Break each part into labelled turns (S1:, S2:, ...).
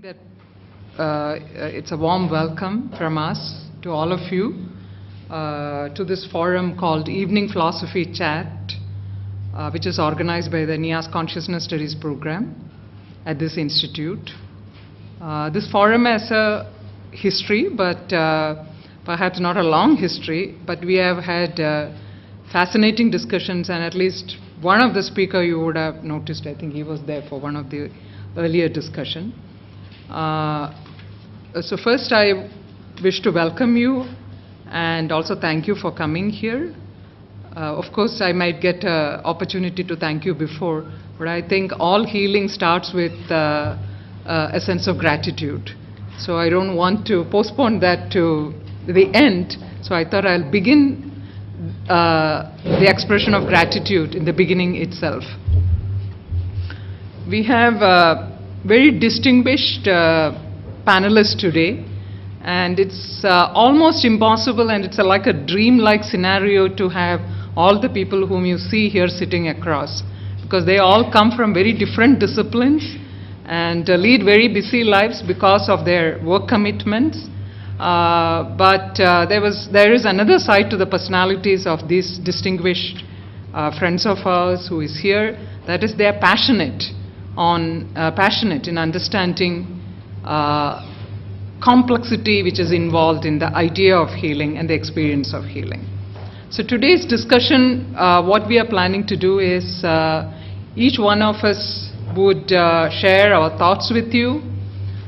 S1: That it's a warm welcome from us to all of you to this forum called Evening Philosophy Chat, which is organized by the NIAS Consciousness Studies Programme at this institute. This forum has a history, but perhaps not a long history, but we have had fascinating discussions, and at least one of the speaker you would have noticed, I think he was there for one of the earlier discussion. So first I wish to welcome you and also thank you for coming here. Of course I might get an opportunity to thank you before, but I think all healing starts with a sense of gratitude. So I don't want to postpone that to the end, so I thought I'll begin the expression of gratitude in the beginning itself. We have very distinguished panelists today, and it's almost impossible, and it's like a dream-like scenario to have all the people whom you see here sitting across, because they all come from very different disciplines and lead very busy lives because of their work commitments. But there is another side to the personalities of these distinguished friends of ours who is here, that is they are passionate in understanding complexity which is involved in the idea of healing and the experience of healing. So today's discussion, what we are planning to do is each one of us would share our thoughts with you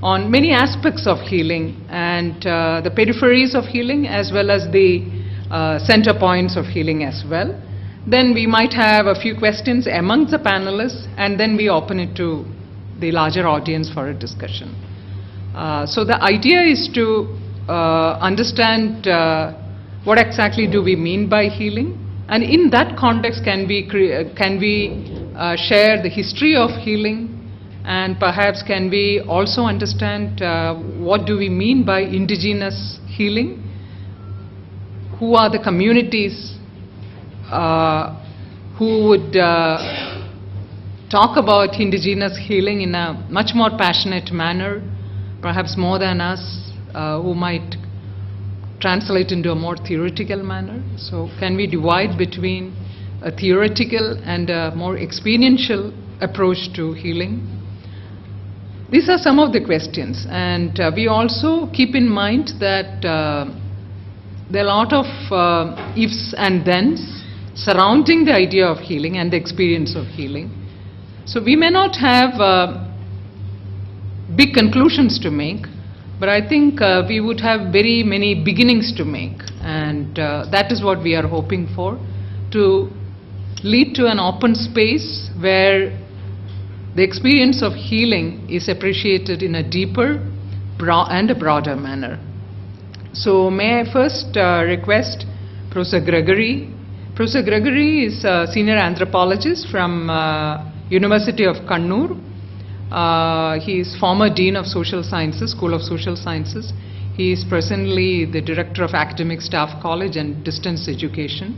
S1: on many aspects of healing and the peripheries of healing as well as the center points of healing as well. Then we might have a few questions amongst the panelists, and then we open it to the larger audience for a discussion. So the idea is to understand what exactly do we mean by healing, and in that context can we share the history of healing, and perhaps can we also understand what do we mean by indigenous healing, who are the communities who would talk about indigenous healing in a much more passionate manner, perhaps more than us, who might translate into a more theoretical manner. So can we divide between a theoretical and a more experiential approach to healing? These are some of the questions, and we also keep in mind that there are a lot of ifs and thens surrounding the idea of healing and the experience of healing. So we may not have big conclusions to make, but I think we would have very many beginnings to make, and that is what we are hoping for, to lead to an open space where the experience of healing is appreciated in a deeper and a broader manner. So may I first request Professor Gregory. Professor Gregory is a senior anthropologist from University of Kannur. He is former Dean of Social Sciences, School of Social Sciences. He is presently the Director of Academic Staff College and Distance Education.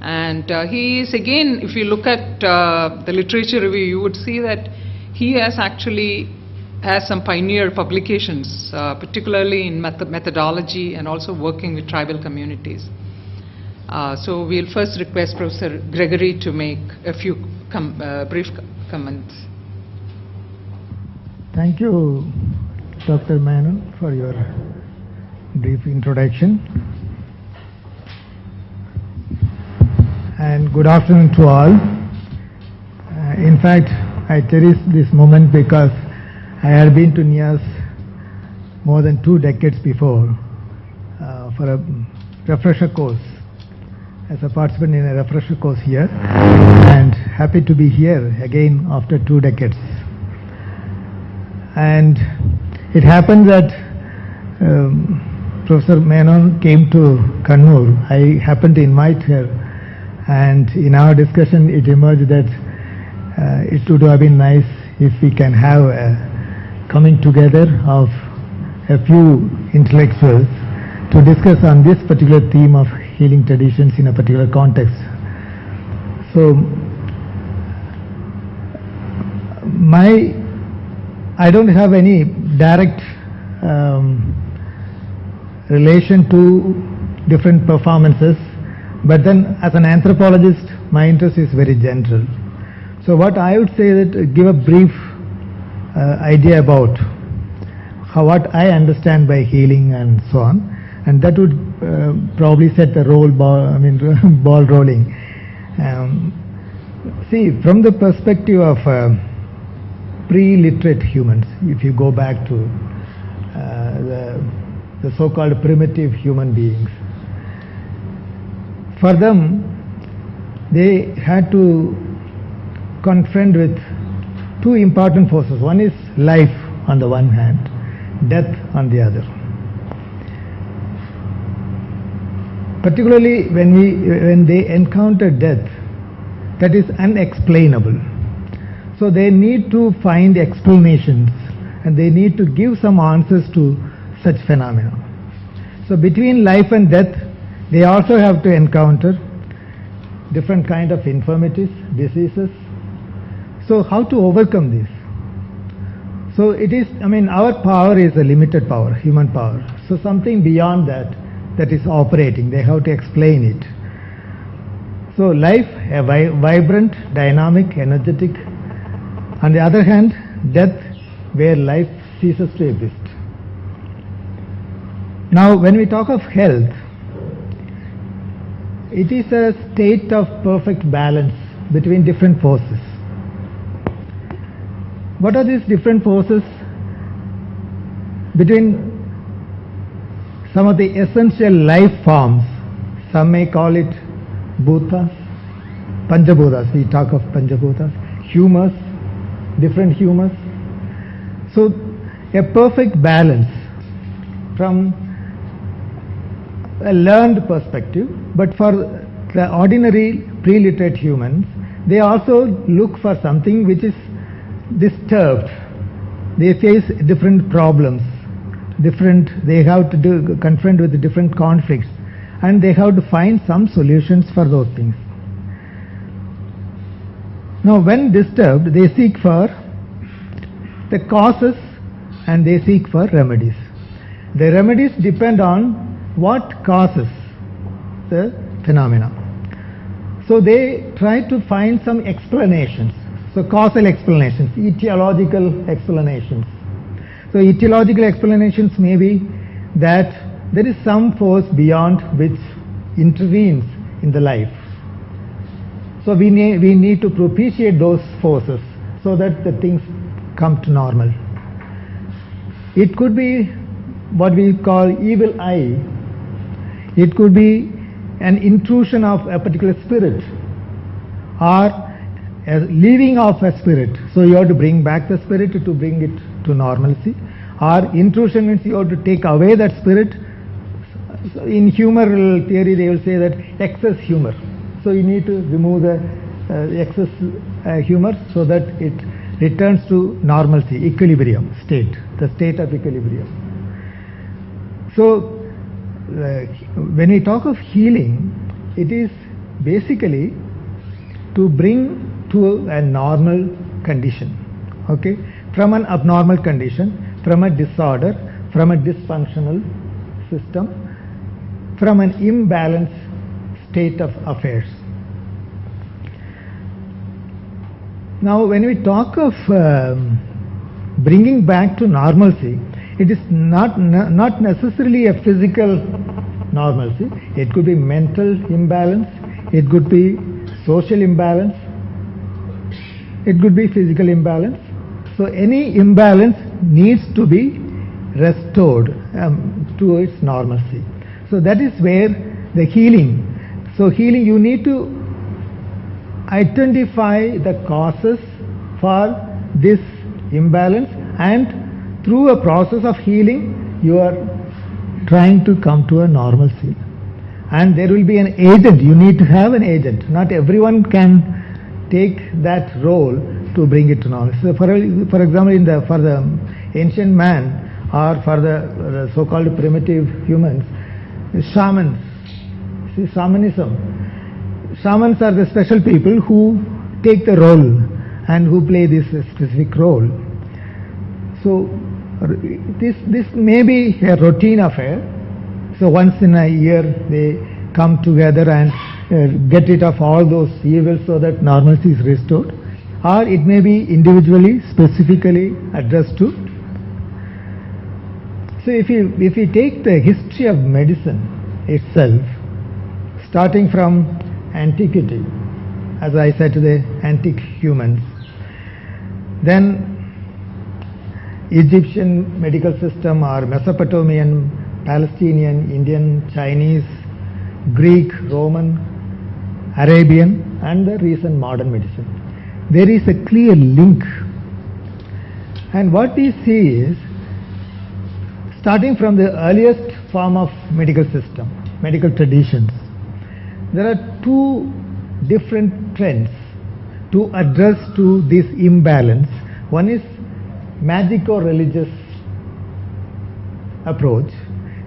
S1: And he is, again, if you look at the literature review, you would see that he has some pioneer publications, particularly in methodology and also working with tribal communities. So we'll first request Professor Gregory to make a few brief comments.
S2: Thank you, Dr. Menon, for your brief introduction. And good afternoon to all. In fact, I cherish this moment because I had been to NIAS more than 2 decades before for a refresher course, as a participant in a refresher course here, and happy to be here again after 2 decades. And it happened that Professor Menon came to Kannur. I happened to invite her, and in our discussion it emerged that it would have been nice if we can have a coming together of a few intellectuals to discuss on this particular theme of healing traditions in a particular context. So I don't have any direct relation to different performances, but then as an anthropologist my interest is very general. So what I would say that give a brief idea about what I understand by healing and so on, and that would probably set the ball rolling. See, from the perspective of pre-literate humans, if you go back to the so-called primitive human beings, for them they had to confront with two important forces. One is life on the one hand, death on the other. Particularly when they encounter death, that is unexplainable. So they need to find explanations and they need to give some answers to such phenomena. So between life and death, they also have to encounter different kind of infirmities, diseases. So how to overcome this? So it is, our power is a limited power, human power. So something beyond that is operating. They have to explain it. So life, a vibrant, dynamic, energetic. On the other hand, death, where life ceases to exist. Now, when we talk of health, it is a state of perfect balance between different forces. What are these different forces? Between some of the essential life forms, some may call it bhutas, Panchabhutas, we talk of Panchabhutas, humors, different humors. So a perfect balance from a learned perspective, but for the ordinary pre-literate humans, they also look for something which is disturbed. They face different problems, they have to confront with different conflicts, and they have to find some solutions for those things. Now when disturbed, they seek for the causes and they seek for remedies. The remedies depend on what causes the phenomena. So they try to find some explanations. So causal explanations, etiological explanations. So etiological explanations may be that there is some force beyond which intervenes in the life. So we need to propitiate those forces so that the things come to normal. It could be what we call evil eye. It could be an intrusion of a particular spirit or a leaving of a spirit. So you have to bring back the spirit to bring it to normalcy. Or intrusion means you have to take away that spirit. So in humor theory they will say that excess humor. So you need to remove the excess humor so that it returns to normalcy, equilibrium state, the state of equilibrium. So when we talk of healing, it is basically to bring to a normal condition, okay, from an abnormal condition, from a disorder, from a dysfunctional system, from an imbalanced state of affairs. Now when we talk of bringing back to normalcy, it is not necessarily a physical normalcy. It could be mental imbalance, it could be social imbalance, it could be physical imbalance. So any imbalance needs to be restored to its normalcy. So that is where the healing. So healing, you need to identify the causes for this imbalance, and through a process of healing you are trying to come to a normalcy. And there will be an agent. You need to have an agent. Not everyone can take that role to bring it to normalcy. So for example, for the ancient man or for the so-called primitive humans, shamans. See, shamanism. Shamans are the special people who take the role and who play this specific role. So This may be a routine affair. So once in a year they come together and get rid of all those evils so that normalcy is restored. Or it may be individually, specifically addressed to. So if you take the history of medicine itself, starting from antiquity, as I said to the antique humans, then Egyptian medical system or Mesopotamian, Palestinian, Indian, Chinese, Greek, Roman, Arabian, and the recent modern medicine. There is a clear link. And what we see is, starting from the earliest form of medical system, medical traditions, there are two different trends to address to this imbalance. One is magico-religious approach.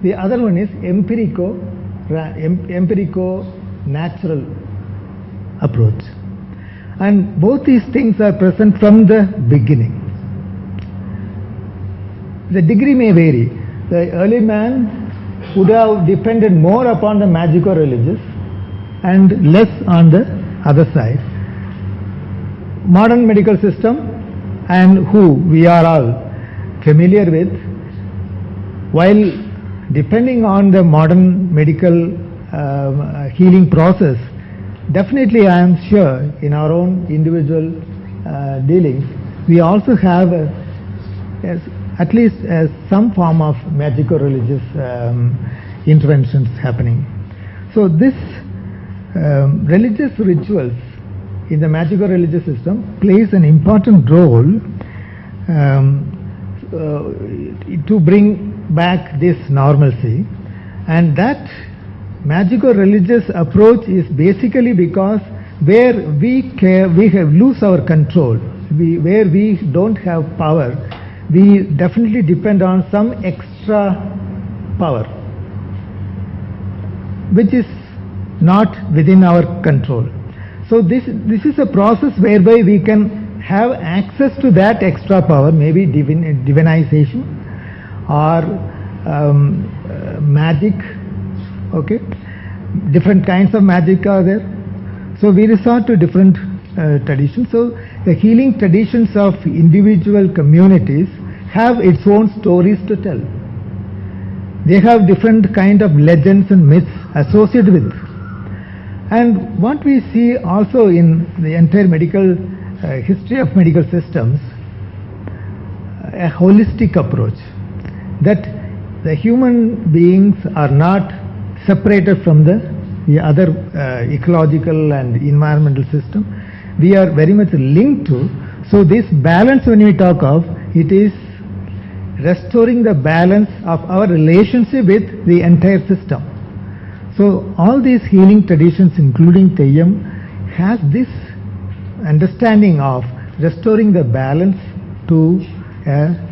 S2: The other one is empirico-natural approach. And both these things are present from the beginning. The degree may vary. The early man would have depended more upon the magico-religious and less on the other side. Modern medical system, and who we are all familiar with, while depending on the modern medical healing process, definitely I am sure in our own individual dealings, we also have at least some form of magico-religious interventions happening. So this religious rituals in the magico-religious system plays an important role to bring back this normalcy, and that magico-religious approach is basically because where we lose our control, where we don't have power, we definitely depend on some extra power which is not within our control. So this is a process whereby we can have access to that extra power, maybe divinization or magic. Okay, different kinds of magic are there. So we resort to different traditions. So the healing traditions of individual communities have its own stories to tell. They have different kind of legends and myths associated with. And what we see also in the entire medical history of medical systems, a holistic approach, that the human beings are not separated from the other ecological and environmental system. We are very much linked to. So this balance, when we talk of, it is restoring the balance of our relationship with the entire system. So all these healing traditions, including Theyyam, has this understanding of restoring the balance to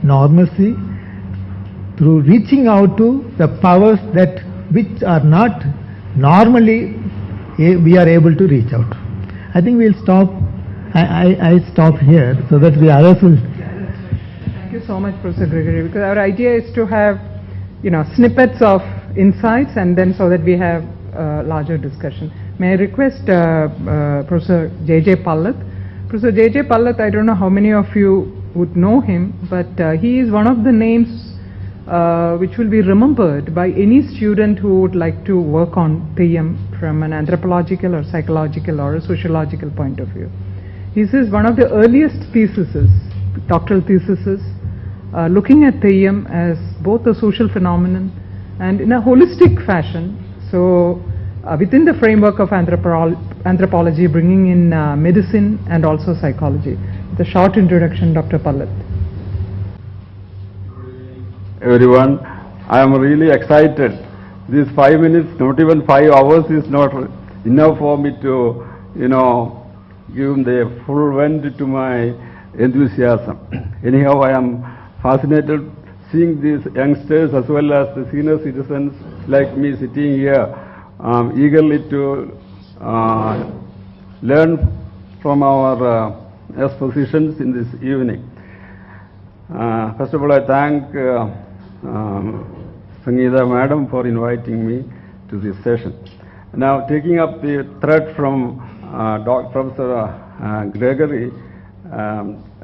S2: normalcy through reaching out to the powers that which are not normally we are able to reach out. I think we'll stop. I stop here so that we others will.
S1: Thank you so much, Professor Gregory, because our idea is to have, snippets of insights, and then so that we have larger discussion. May I request Professor J.J. Pallath. Professor J.J. Pallath, I don't know how many of you would know him, but he is one of the names which will be remembered by any student who would like to work on Theyyam from an anthropological or psychological or a sociological point of view. This is one of the earliest theses, doctoral theses, looking at Theyyam as both a social phenomenon and in a holistic fashion. So within the framework of anthropology, bringing in medicine and also psychology. The short introduction, Dr. Pallath.
S3: Everyone, I am really excited. These 5 minutes, not even 5 hours, is not enough for me to, give the full vent to my enthusiasm. Anyhow, I am fascinated seeing these youngsters as well as the senior citizens like me sitting here, eagerly to learn from our expositions in this evening. First of all, I thank Sangeeta Madam for inviting me to this session. Now, taking up the thread from Professor Gregory,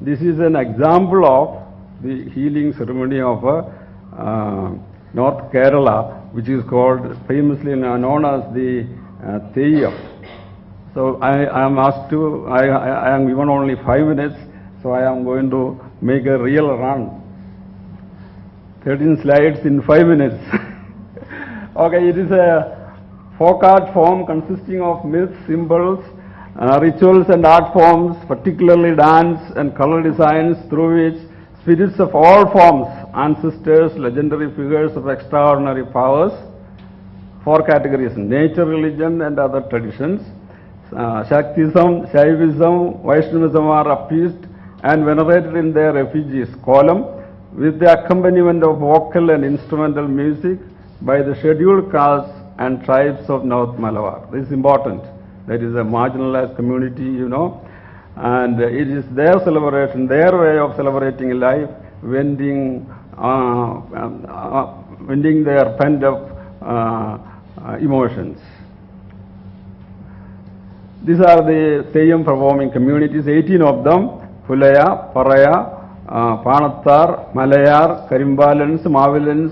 S3: this is an example of the healing ceremony of North Kerala, which is called, famously known as the Theyyam. So I am asked to, I am given only 5 minutes, so I am going to make a real run. 13 slides in 5 minutes. Okay, it is a folk art form consisting of myths, symbols, rituals and art forms, particularly dance and color designs, through which spirits of all forms, ancestors, legendary figures of extraordinary powers, 4 categories: nature, religion and other traditions, Shaktism, Shaivism, Vaishnavism are appeased and venerated in their effigies, column, with the accompaniment of vocal and instrumental music by the scheduled castes and tribes of North Malabar. This is important. That is a marginalized community, you know, and it is their celebration, their way of celebrating life, vending their pent-up emotions. These are the Theyyam performing communities, 18 of them: Pulaya, Paraya, Panattar, Malayar, Karimbalans, Mavilans,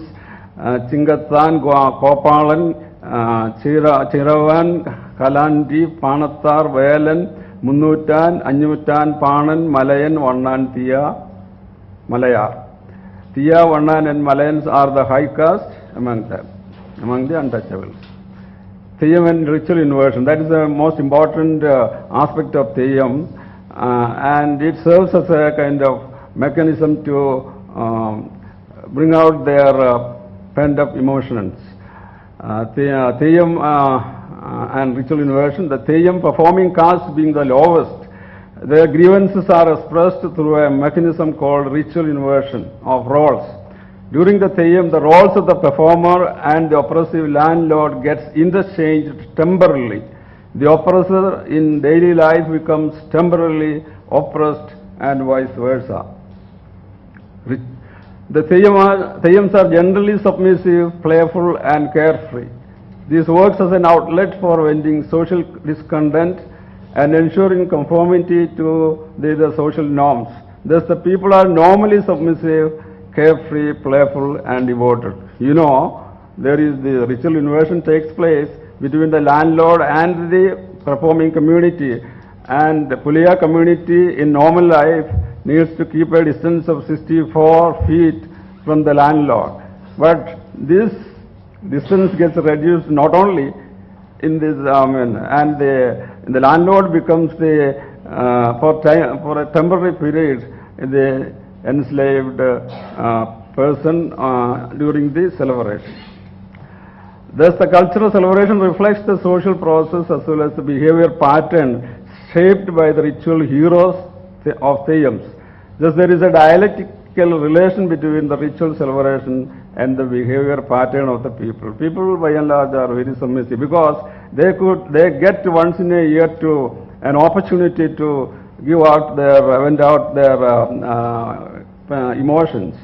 S3: Chingathan, Kopalan, Chiravan, Kalandi, Panattar, Vayalan, Munutan, Anyutan, Panan, Malayan, Varnan, Tiya, Malayar. Tiya, Varnan and Malayans are the high caste among them, among the untouchables. Theyyam and ritual inversion, that is the most important aspect of Theyyam, and it serves as a kind of mechanism to bring out their pent-up emotions. Theyyam and ritual inversion, the Theyyam performing caste being the lowest, their grievances are expressed through a mechanism called ritual inversion of roles. During the Theyyam, the roles of the performer and the oppressive landlord gets interchanged temporarily. The oppressor in daily life becomes temporarily oppressed and vice versa. The Theyyams are generally submissive, playful and carefree. This works as an outlet for venting social discontent and ensuring conformity to the social norms. Thus the people are normally submissive, carefree, playful and devoted. You know, there is the ritual inversion takes place between the landlord and the performing community, and the Puliya community in normal life needs to keep a distance of 64 feet from the landlord. But this distance gets reduced not only in this, and the landlord becomes the, for a temporary period, the enslaved person during the celebration. Thus, the cultural celebration reflects the social process as well as the behavior pattern shaped by the ritual heroes of Theyyams. Thus, there is a dialectical relation between the ritual celebration and the behavior pattern of the people. People, by and large, are very submissive because they get once in a year to an opportunity to give out their, vent out their emotions.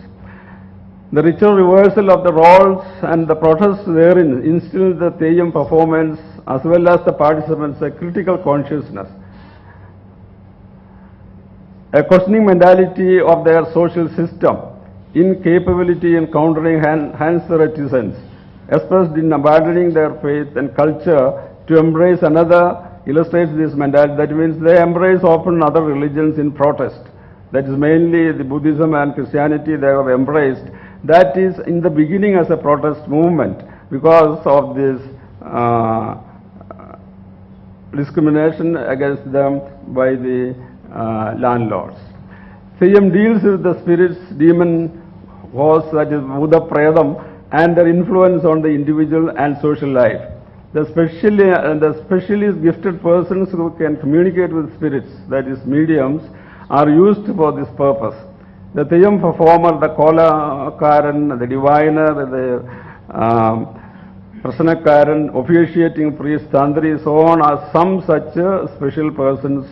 S3: The ritual reversal of the roles and the protests therein instill the Theyyam performance as well as the participants a critical consciousness, a questioning mentality of their social system, incapability in countering hence the reticence, expressed in abandoning their faith and culture to embrace another, illustrates this mentality. That means they embrace often other religions in protest. That is mainly the Buddhism and Christianity they have embraced. That is in the beginning as a protest movement because of this discrimination against them by the landlords. Theyyam deals with the spirits, demon hosts, that is Buddha Predam, and their influence on the individual and social life. The specially gifted persons who can communicate with spirits, that is mediums, are used for this purpose. The Theyyam performer, the Kolakaran, the diviner, the Prasanakaran, officiating priest, Tantri, so on, are some such special persons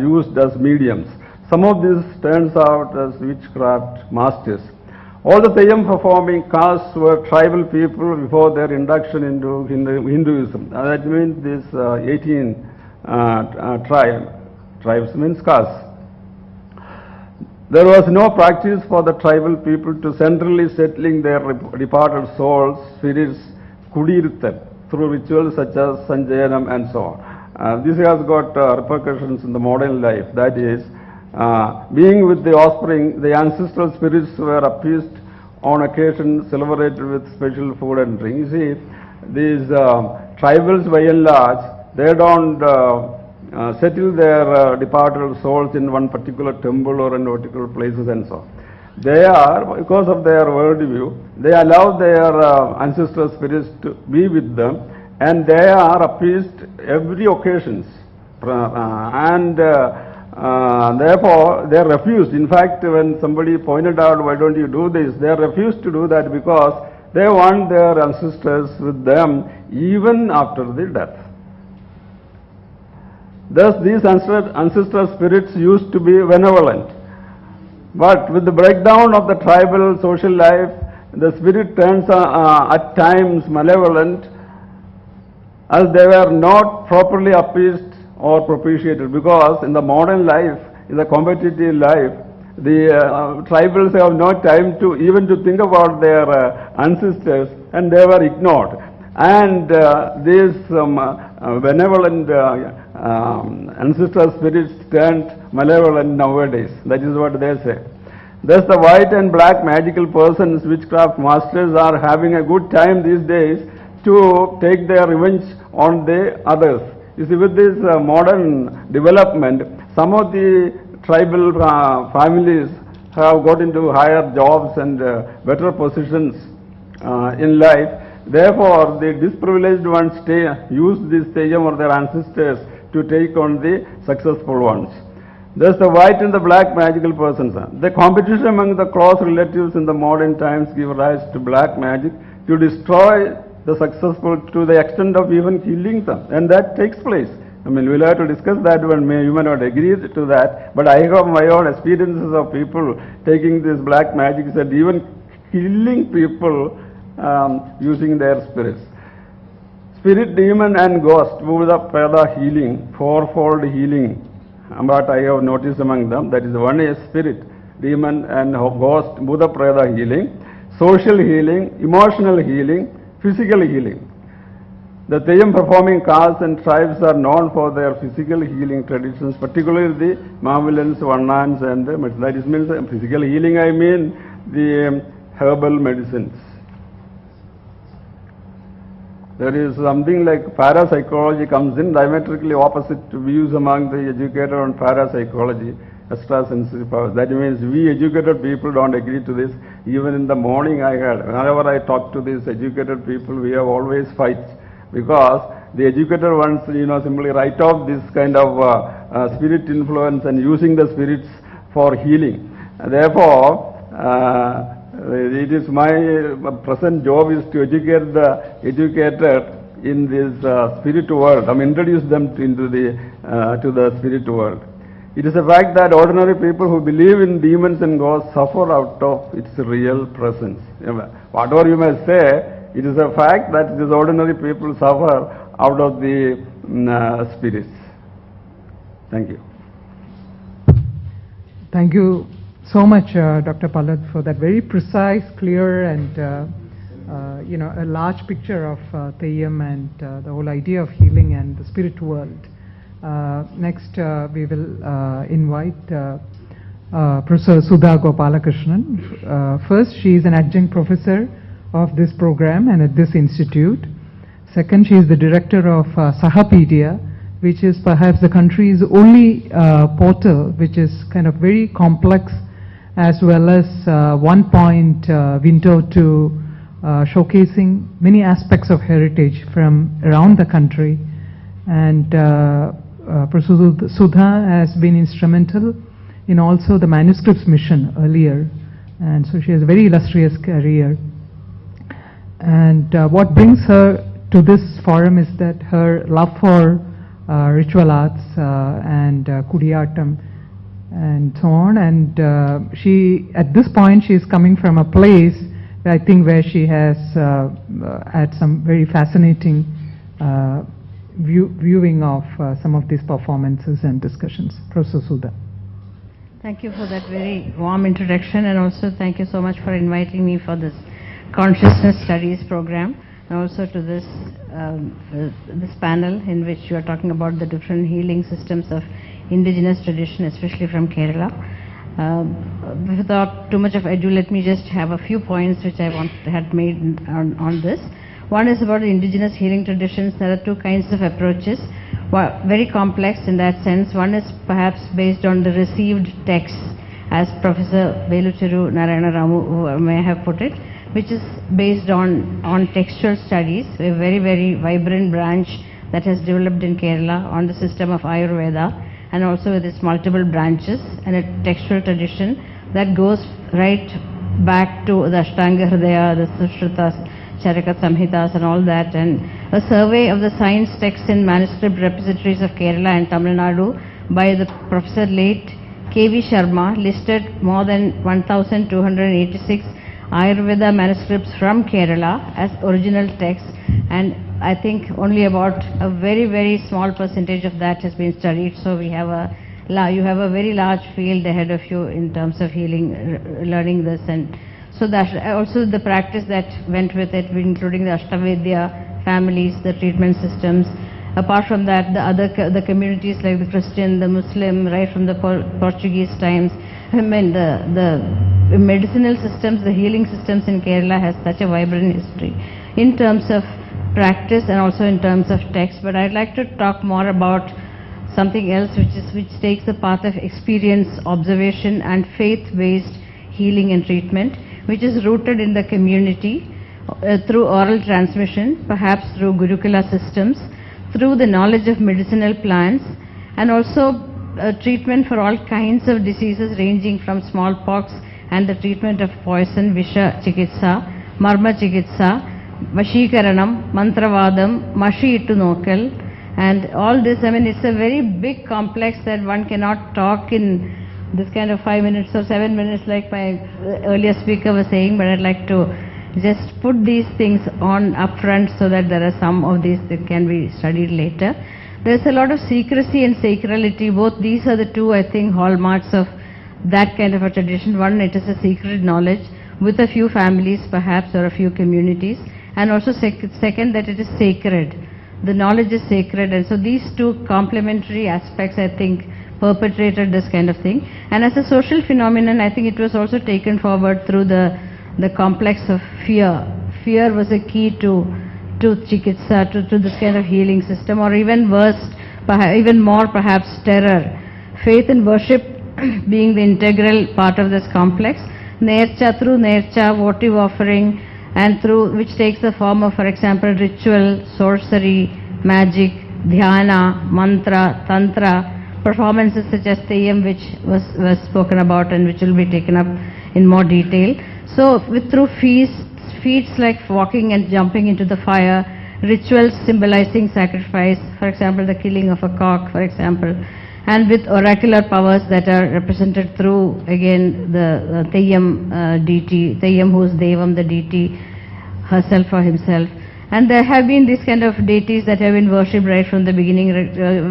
S3: used as mediums. Some of these turns out as witchcraft masters. All the Theyyam performing castes were tribal people before their induction into Hinduism. That means this 18 tribes means castes. There was no practice for the tribal people to centrally settling their departed souls, spirits, kudirthan, through rituals such as Sanjayanam and so on. This has got repercussions in the modern life. That is, being with the offspring, the ancestral spirits were appeased on occasion, celebrated with special food and drink. You see, these tribals by and large, they don't settle their departed souls in one particular temple or in particular places and so on. They are, because of their worldview, they allow their ancestral spirits to be with them, and they are appeased every occasion. Therefore, they refused. In fact, when somebody pointed out, why don't you do this, they refused to do that because they want their ancestors with them even after the death. Thus, these ancestral spirits used to be benevolent. But with the breakdown of the tribal social life, the spirit turns at times malevolent, as they were not properly appeased or propitiated, because in the modern life, in the competitive life, the tribals have no time to even to think about their ancestors, and they were ignored. And these benevolent ancestral spirits turned malevolent nowadays. That is what they say. Thus the white and black magical persons, witchcraft masters, are having a good time these days to take their revenge on the others. You see, with this modern development, some of the tribal families have got into higher jobs and better positions in life. Therefore, the disprivileged ones use this Theyyam or their ancestors to take on the successful ones. Thus the white and the black magical persons. The competition among the close relatives in the modern times give rise to black magic to destroy the successful to the extent of even killing them, and that takes place. I mean, we'll have to discuss that one. You may not agree to that, but I have my own experiences of people taking this black magic and even killing people using their spirits. Spirit, demon and ghost, Bhuta, Preda healing, fourfold healing. But I have noticed among them, that is, one is spirit, demon and ghost, Bhuta, Preda healing, social healing, emotional healing, physical healing. The Theyyam performing castes and tribes are known for their physical healing traditions, particularly the Mavilans, Vannans and that is means physical healing, I mean the herbal medicines. There is something like parapsychology comes in, diametrically opposite views among the educated on parapsychology, extrasensory powers. That means we educated people don't agree to this. Even in the morning I had, whenever I talk to these educated people, we have always fights, because the educated ones, simply write off this kind of spirit influence and using the spirits for healing. Therefore, it is my present job is to educate the educated in this spirit world. Introduce them into the to the spirit world. It is a fact that ordinary people who believe in demons and ghosts suffer out of its real presence. Whatever you may say, it is a fact that these ordinary people suffer out of the spirits. Thank you.
S1: Thank you so much, Dr. Pallad, for that very precise, clear, and a large picture of Theyyam and the whole idea of healing and the spirit world. Next, we will invite Professor Sudha Gopalakrishnan. First, she is an adjunct professor of this program and at this institute. Second, she is the director of Sahapedia, which is perhaps the country's only portal which is kind of very complex, as well as one-point window to showcasing many aspects of heritage from around the country. And Professor Sudha has been instrumental in also the manuscripts mission earlier, and so she has a very illustrious career. And what brings her to this forum is that her love for ritual arts and Kudiyattam and so on. And she, at this point, she is coming from a place, I think, where she has had some very fascinating viewing of some of these performances and discussions. Professor Sudha.
S4: Thank you for that very warm introduction, and also thank you so much for inviting me for this Consciousness Studies Programme, and also to this panel in which you are talking about the different healing systems of indigenous tradition, especially from Kerala. Without too much of ado, let me just have a few points which I had made on this. One is about the indigenous healing traditions. There are two kinds of approaches, very complex in that sense. One is perhaps based on the received texts, as Professor Veluchiru Narayana Ramu may have put it, which is based on textual studies, a very, very vibrant branch that has developed in Kerala on the system of Ayurveda, and also with its multiple branches, and a textual tradition that goes right back to the Ashtanga Hridaya, the Sushrutas, Charaka Samhitas and all that, and a survey of the science texts in manuscript repositories of Kerala and Tamil Nadu by the Professor late K.V. Sharma listed more than 1,286 Ayurveda manuscripts from Kerala as original texts, and I think only about a very, very small percentage of that has been studied. So we have you have a very large field ahead of you in terms of healing, learning this, and so that also the practice that went with it, including the Ashtavedya families, the treatment systems. Apart from that, the communities like the Christian, the Muslim, right from the Portuguese times. I mean, the medicinal systems, the healing systems in Kerala has such a vibrant history in terms of practice and also in terms of text. But I'd like to talk more about something else which takes the path of experience, observation and faith-based healing and treatment, which is rooted in the community through oral transmission, perhaps through Gurukula systems, through the knowledge of medicinal plants, and also treatment for all kinds of diseases ranging from smallpox and the treatment of poison, Visha Chikitsa, Marma Chikitsa, Vashikaranam, Mantravadam, Mashi Ittu Nokal, and all this. I mean, it's a very big complex that one cannot talk in this kind of 5 minutes or 7 minutes like my earlier speaker was saying, but I'd like to just put these things on upfront so that there are some of these that can be studied later. There's a lot of secrecy and sacrality. Both these are the two, I think, hallmarks of that kind of a tradition. One, it is a secret knowledge with a few families perhaps or a few communities, and also second, that it is sacred. The knowledge is sacred, and so these two complementary aspects, I think, perpetrated this kind of thing. And as a social phenomenon, I think it was also taken forward through the complex of fear. Fear was a key to chikitsa, to this kind of healing system, or even worse, even more perhaps, terror. Faith and worship being the integral part of this complex. Nercha, through nercha, votive offering, and through which takes the form of, for example, ritual, sorcery, magic, dhyana, mantra, tantra, performances such as Theyyam, which was spoken about and which will be taken up in more detail. So through feats like walking and jumping into the fire, rituals symbolizing sacrifice, for example, the killing of a cock, for example, and with oracular powers that are represented through, again, the Theyyam deity, Theyyam, who is Devam, the deity herself or himself. And there have been these kind of deities that have been worshipped right from the beginning,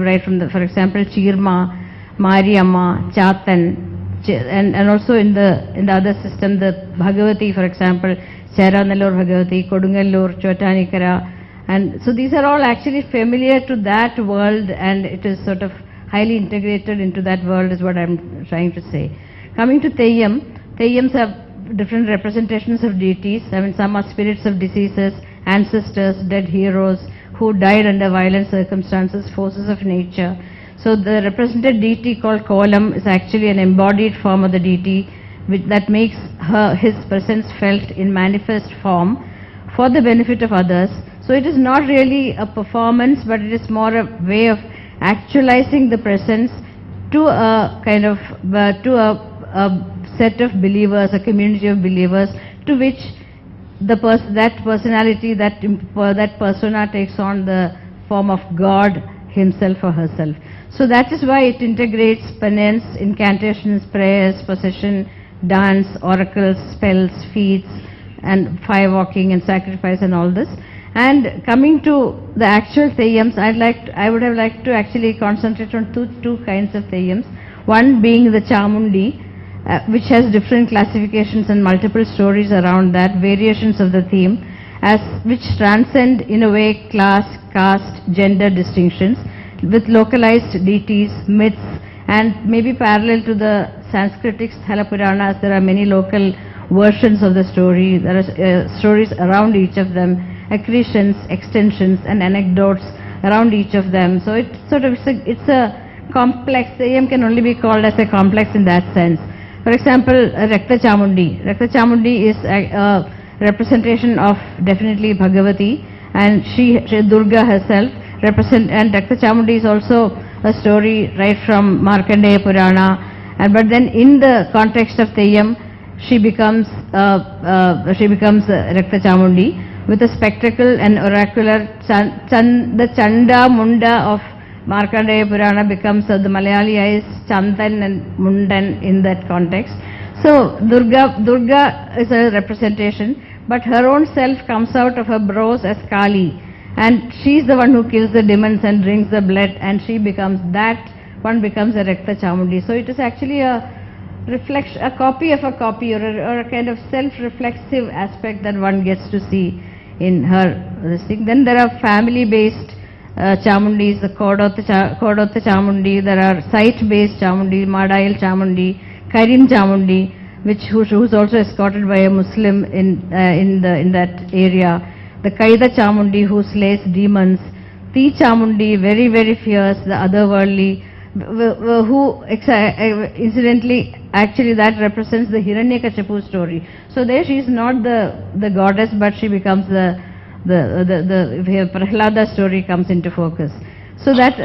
S4: right from the, for example, Chirma, Mariamma, Chatan, and also in the other system, the Bhagavati, for example, Cheranallur Bhagavati, Kodungallur, Chotanikara, and so these are all actually familiar to that world, and it is sort of highly integrated into that world, is what I'm trying to say. Coming to Theyyam, Theyyams have different representations of deities. I mean, some are spirits of diseases, ancestors, dead heroes who died under violent circumstances, forces of nature. So the represented deity called Kolam is actually an embodied form of the deity that makes his presence felt in manifest form for the benefit of others. So it is not really a performance, but it is more a way of actualizing the presence to a kind of, to a set of believers, a community of believers, to which that personality, that persona takes on the form of God himself or herself. So that is why it integrates penance, incantations, prayers, possession, dance, oracles, spells, feats, and fire walking and sacrifice and all this. And coming to the actual Theyyams, I would have liked to actually concentrate on two kinds of Theyyams. One being the Chamundi, which has different classifications and multiple stories around that, variations of the theme, which transcend in a way class, caste, gender distinctions, with localized deities, myths, and maybe parallel to the Sanskritic Sthala Puranas, there are many local versions of the story. There are stories around each of them, accretions, extensions, and anecdotes around each of them. So it's a complex. Theyyam can only be called as a complex in that sense. For example, Rakta Chamundi. Rakta Chamundi is a representation of definitely Bhagavati, and she Durga herself and Rakta Chamundi is also a story right from Markandeya Purana, but then in the context of Theyyam, she becomes Rakta Chamundi with a spectacle and oracular. The Chanda Munda of Markandeya Purana becomes the Malayali is Chandan and Mundan in that context. So Durga is a representation, but her own self comes out of her brows as Kali, and she's the one who kills the demons and drinks the blood, and she becomes that one becomes a Rakta Chamundi. So it is actually a reflection, a copy of a copy, or a kind of self-reflexive aspect that one gets to see in her this thing. Then there are family-based Chamundis, the Kodotta Chamundi. There are site-based Chamundi, Madail Chamundi, Karim Chamundi, who's also escorted by a Muslim in that area. The Kaida Chamundi, who slays demons. Ti Chamundi, very very fierce, the otherworldly, who incidentally actually that represents the Hiranyakashipu story. So there she is not the goddess, but she becomes the Prahlada story comes into focus. So that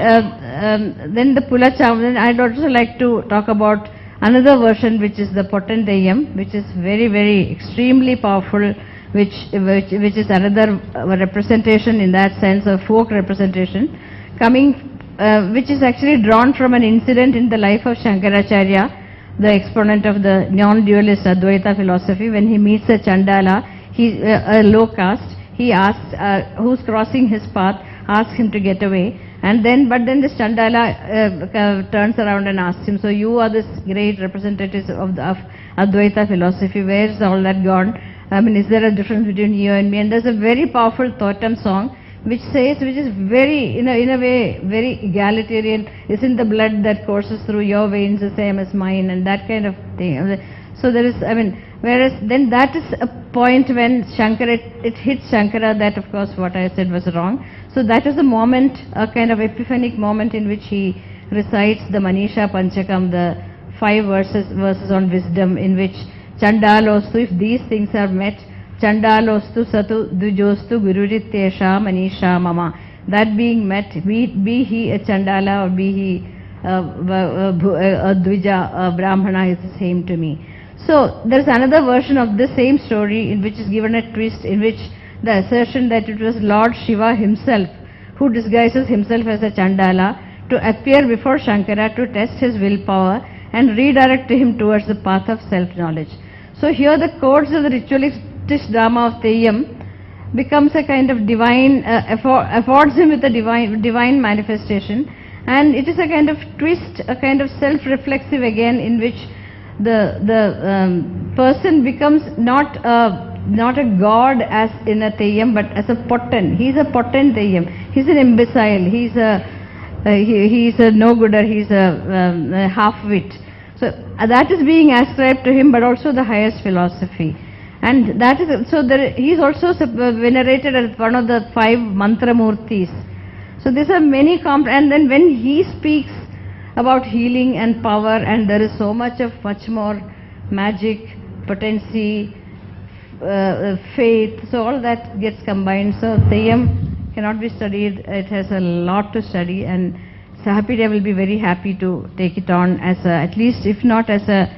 S4: then the Pula Chamundi. I'd also like to talk about another version, which is the Pottan Theyyam, which is very very extremely powerful, which is another representation in that sense of folk representation, which is actually drawn from an incident in the life of Shankaracharya, the exponent of the non-dualist Advaita philosophy. When he meets a Chandala, a low caste, he asks, who's crossing his path, asks him to get away, but then this Chandala turns around and asks him, so you are this great representative of Advaita philosophy, where's all that gone? I mean, is there a difference between you and me? And there's a very powerful Totem song which is very, in a way, very egalitarian. Isn't the blood that courses through your veins the same as mine? And that kind of thing. So there is, whereas then that is a point when it hits Shankara that, of course, what I said was wrong. So that is a moment, a kind of epiphanic moment in which he recites the Manisha Panchakam, the 5 verses on wisdom, in which Chandalostu, if these things are met, Chandalostu Satu Dujostu Gururityesha Manisha Mama. That being met, be he a Chandala or be he a Dvija, a Brahmana, is the same to me. So there is another version of this same story in which is given a twist, in which the assertion that it was Lord Shiva himself who disguises himself as a Chandala to appear before Shankara to test his willpower and redirect him towards the path of self-knowledge. So here the codes of the ritualistic drama of Theyyam becomes a kind of divine, affords him with a divine manifestation, and it is a kind of twist, a kind of self-reflexive again, in which the person becomes not a god as in a Theyyam, but as a Pottan. He is a Pottan Theyyam. He is an imbecile. He is a no-gooder. He is a half-wit. So that is being ascribed to him, but also the highest philosophy. And that is, so he is also venerated as one of the 5 mantra murtis. So these are many and then when he speaks about healing and power, and there is so much more magic, potency, faith, so all that gets combined. So Theyyam cannot be studied, it has a lot to study, and Sahapi Day will be very happy to take it on as at least, if not as a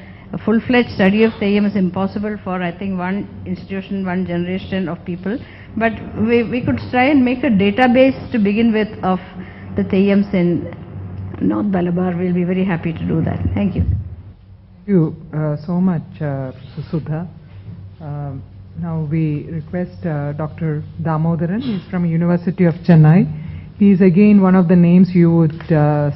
S4: full-fledged study of Theyyam is impossible for, I think, one institution, one generation of people. But we could try and make a database to begin with of the Theyyams in North Malabar will be very happy to do that. Thank you.
S1: Thank you so much, Sudha. Now we request Dr. Damodaran. He's from University of Chennai. He is again one of the names you would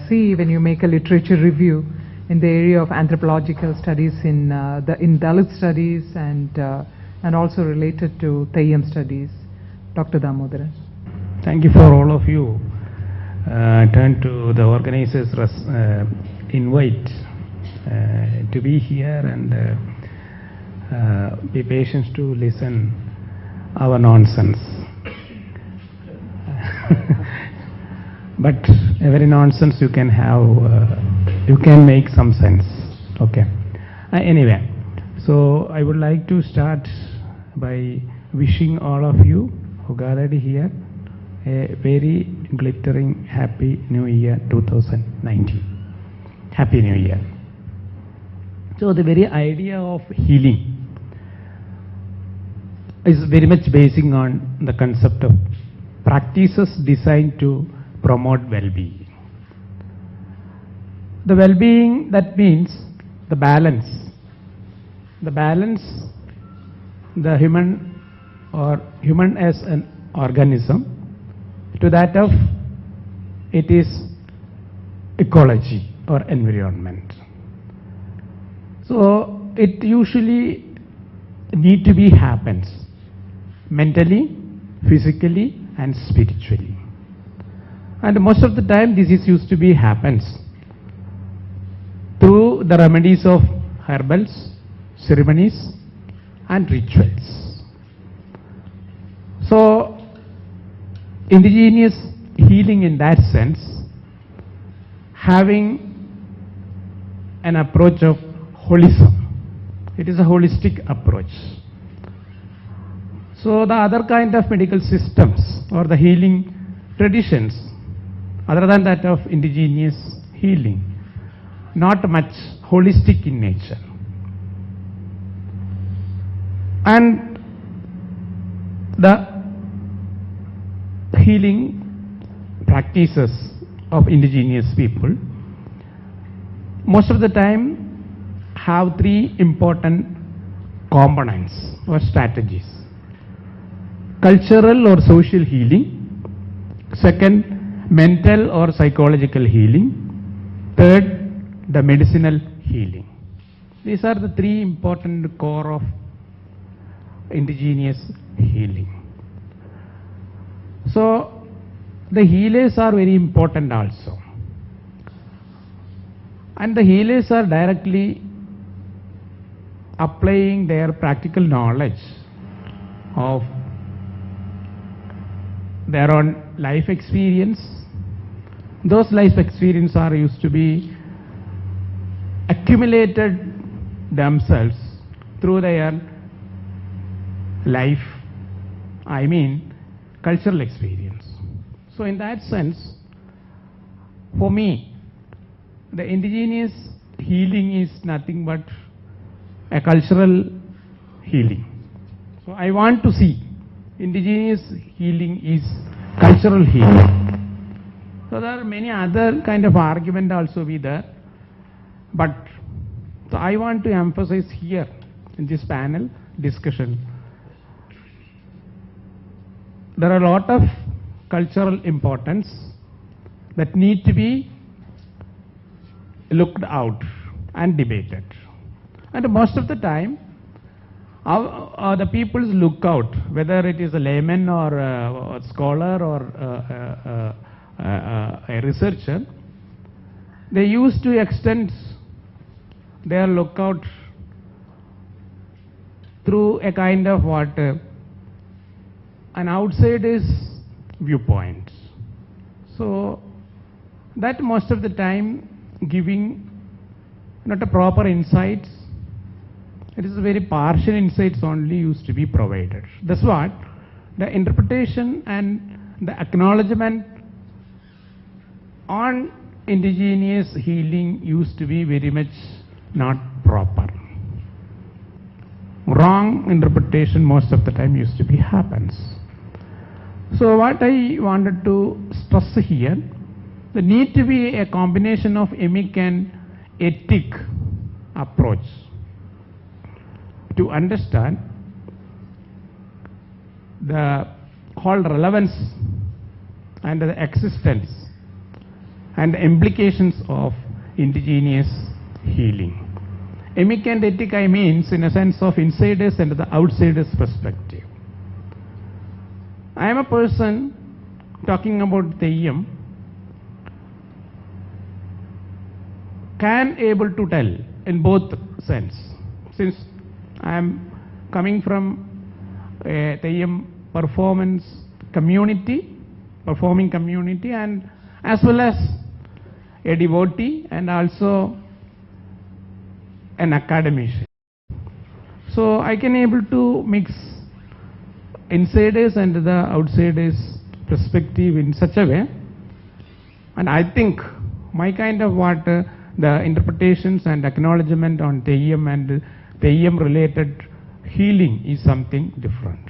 S1: see when you make a literature review in the area of anthropological studies in Dalit studies and also related to Theyyam studies. Dr. Damodaran.
S5: Thank you for all of you. Turn to the organizers' invite to be here and be patient to listen our nonsense. But every nonsense you can have, you can make some sense. Okay. Anyway, so I would like to start by wishing all of you who gathered here a very glittering happy New Year 2019. Happy New Year. So the very idea of healing is very much basing on the concept of practices designed to promote well-being. The well-being, that means the balance. The human as an organism, to that of it is ecology or environment. So it usually need to be happens mentally, physically and spiritually. And most of the time this is used to be happens through the remedies of herbals, ceremonies and rituals. So indigenous healing in that sense, having an approach of holism. It is a holistic approach. So the other kind of medical systems or the healing traditions, other than that of indigenous healing, not much holistic in nature. And the healing practices of indigenous people most of the time have three important components or strategies: cultural or social healing, second, mental or psychological healing, third, the medicinal healing. These are the three important core of indigenous healing. So the healers are very important also, and the healers are directly applying their practical knowledge of their own life experience. Those life experiences are used to be accumulated themselves through their life, I mean cultural experience. So in that sense, for me, the indigenous healing is nothing but a cultural healing. So I want to see indigenous healing is cultural healing. So there are many other kind of argument also be there, but so I want to emphasize here in this panel discussion, there are a lot of cultural importance that need to be looked out and debated. And most of the time, the people look out, whether it is a layman or a scholar or a researcher, they used to extend their lookout through a kind of what an outsider's viewpoint. So that most of the time giving not a proper insights, it is very partial insights only used to be provided. That's what the interpretation and the acknowledgement on indigenous healing used to be very much not proper. Wrong interpretation most of the time used to be happens. So what I wanted to stress here, there need to be a combination of emic and ethic approach to understand the whole relevance and the existence and the implications of indigenous healing. Emic and ethic, I means in a sense of insiders and the outsiders perspective. I am a person talking about Theyyam, can able to tell in both sense, since I am coming from a Theyyam performing community, and as well as a devotee and also an academician. So I can able to mix insiders and the outsiders perspective in such a way, and I think my kind of the interpretations and acknowledgement on Theyyam and Theyyam related healing is something different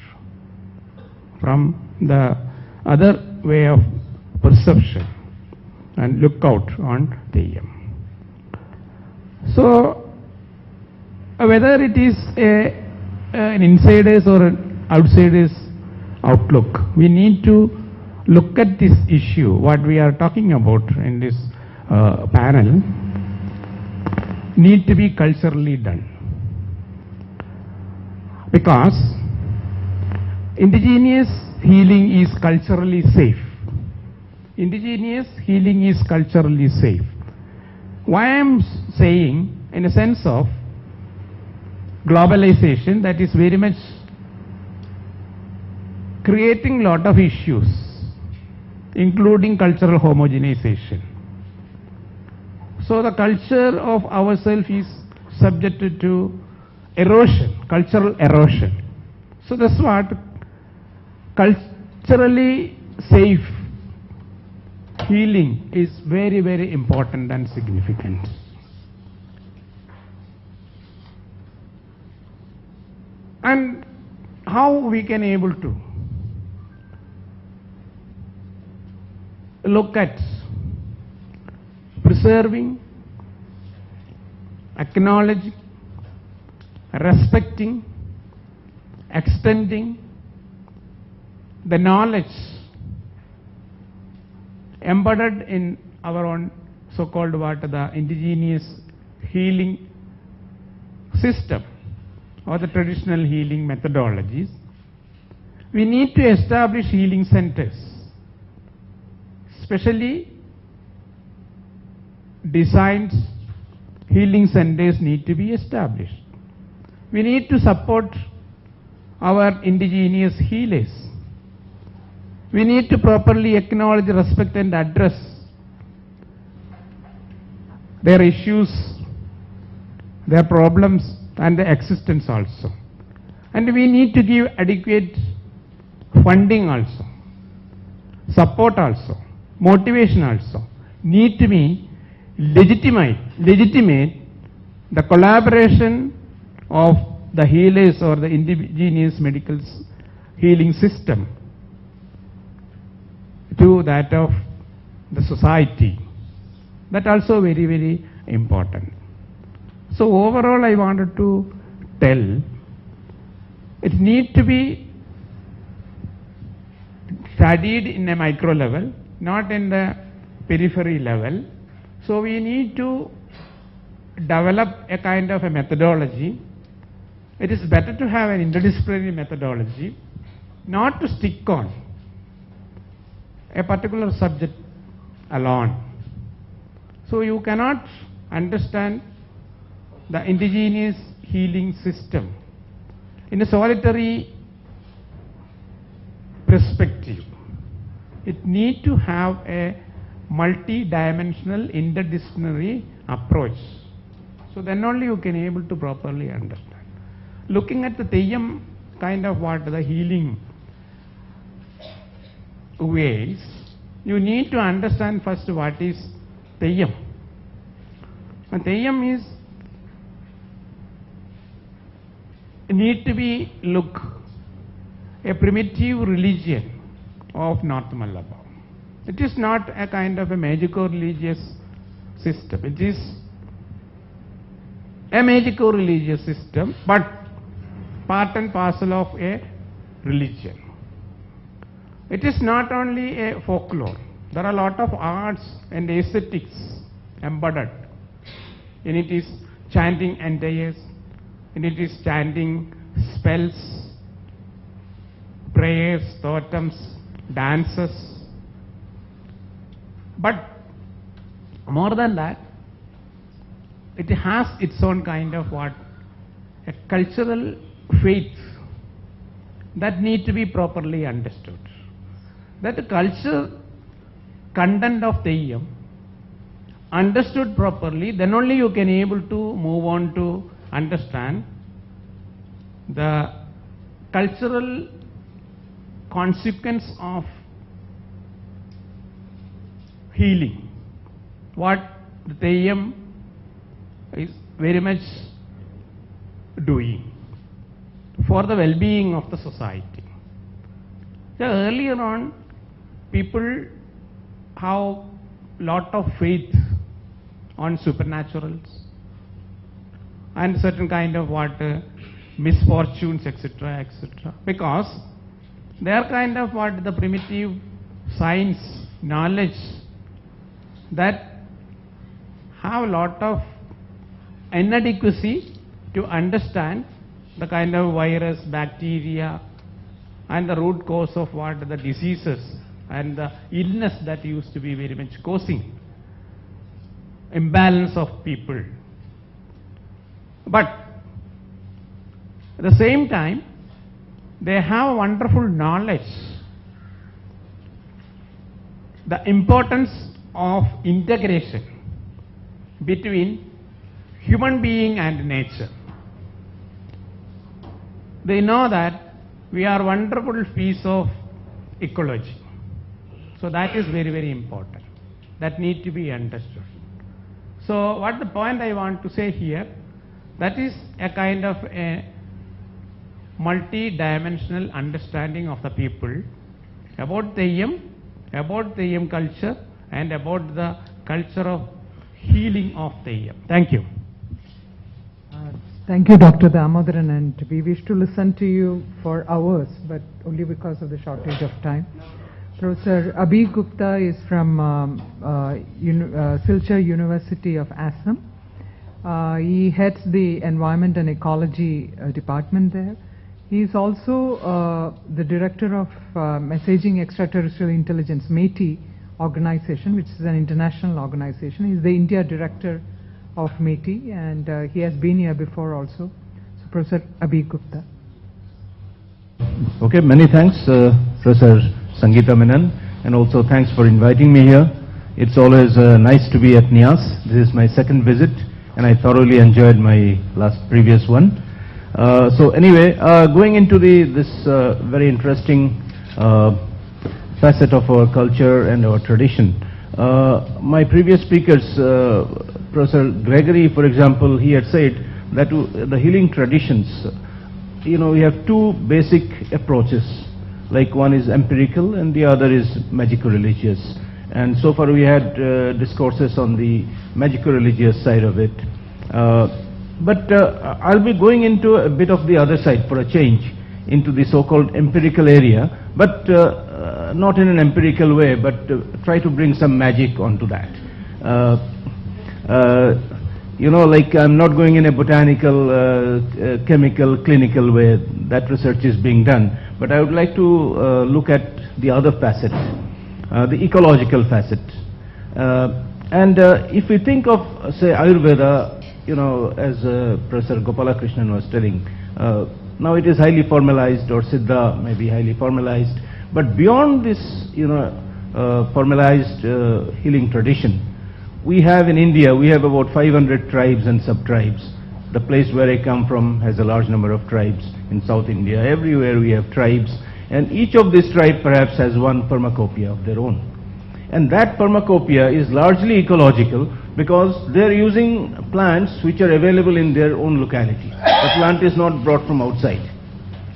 S5: from the other way of perception and look out on Theyyam. So whether it is an insiders or an outsiders outlook, we need to look at this issue, what we are talking about in this panel, need to be culturally done. Because indigenous healing is culturally safe. Indigenous healing is culturally safe. Why I am saying, in a sense of globalization that is very much creating lot of issues, including cultural homogenization. So the culture of ourselves is subjected to erosion, cultural erosion. So that's what culturally safe healing is very, very important and significant. And how we can able to look at preserving, acknowledging, respecting, extending the knowledge embedded in our own so-called the indigenous healing system or the traditional healing methodologies. We need to establish healing centers, especially designed healing centers need to be established. We need to support our indigenous healers. We need to properly acknowledge, respect and address their issues, their problems and their existence also. And we need to give adequate funding also, support also, motivation also. Need to be legitimate the collaboration of the healers or the indigenous medical healing system to that of the society. That also very, very important. So overall I wanted to tell, it need to be studied in a micro level, not in the periphery level. So we need to develop a kind of a methodology. It is better to have an interdisciplinary methodology, not to stick on a particular subject alone. So you cannot understand the indigenous healing system in a solitary perspective. It needs to have a multi-dimensional interdisciplinary approach. So then only you can able to properly understand. Looking at the Theyyam kind of the healing ways, you need to understand first what is Theyyam. And Theyyam is need to be a primitive religion of North Malabar. It is not a kind of a magico-religious system. It is a magico-religious system, but part and parcel of a religion. It is not only a folklore. There are a lot of arts and aesthetics embedded. And it is chanting entires, and it is chanting spells, prayers, totems, dances. But more than that, it has its own kind of what? A cultural faith that need to be properly understood. That the culture content of Theyyam understood properly, then only you can able to move on to understand the cultural consequence of healing. What the Theyyam is very much doing for the well-being of the society. So earlier on, people have lot of faith on supernaturals and certain kind of misfortunes, etc., etc. Because they are kind of the primitive science knowledge that have a lot of inadequacy to understand the kind of virus, bacteria, and the root cause of the diseases and the illness that used to be very much causing imbalance of people. But at the same time, they have wonderful knowledge, the importance of integration between human being and nature. They know that we are wonderful piece of ecology. So that is very, very important. That need to be understood. So what the point I want to say here, that is a kind of a multi-dimensional understanding of the people about Theyyam culture, and about the culture of healing of Theyyam. Thank you.
S6: Thank you, Dr. Damodaran, and we wish to listen to you for hours, but only because of the shortage of time. Professor Abhi Gupta is from Silchar University of Assam. He heads the Environment and Ecology Department there. He is also the director of Messaging Extraterrestrial Intelligence, METI organization, which is an international organization. He is the India director of METI, and he has been here before also. So, Professor Abhi Gupta.
S7: Okay, many thanks, Professor Sangeeta Menon, and also thanks for inviting me here. It's always nice to be at NIAS. This is my second visit, and I thoroughly enjoyed my previous one. So anyway, going into this very interesting facet of our culture and our tradition, my previous speakers, Professor Gregory, for example, he had said that the healing traditions, we have two basic approaches. Like one is empirical and the other is magico-religious. And so far we had discourses on the magico-religious side of it. But I'll be going into a bit of the other side for a change, into the so-called empirical area, but not in an empirical way, but try to bring some magic onto that. Like I'm not going in a botanical, chemical, clinical way. That research is being done. But I would like to look at the other facet, the ecological facet. And if we think of, say, Ayurveda, as Professor Gopalakrishnan was telling, now it is highly formalized, or Siddha may be highly formalized. But beyond this, formalized healing tradition, we have in India, we have about 500 tribes and sub-tribes. The place where I come from has a large number of tribes in South India. Everywhere we have tribes, and each of these tribes perhaps has one pharmacopoeia of their own. And that pharmacopoeia is largely ecological because they're using plants which are available in their own locality. The plant is not brought from outside.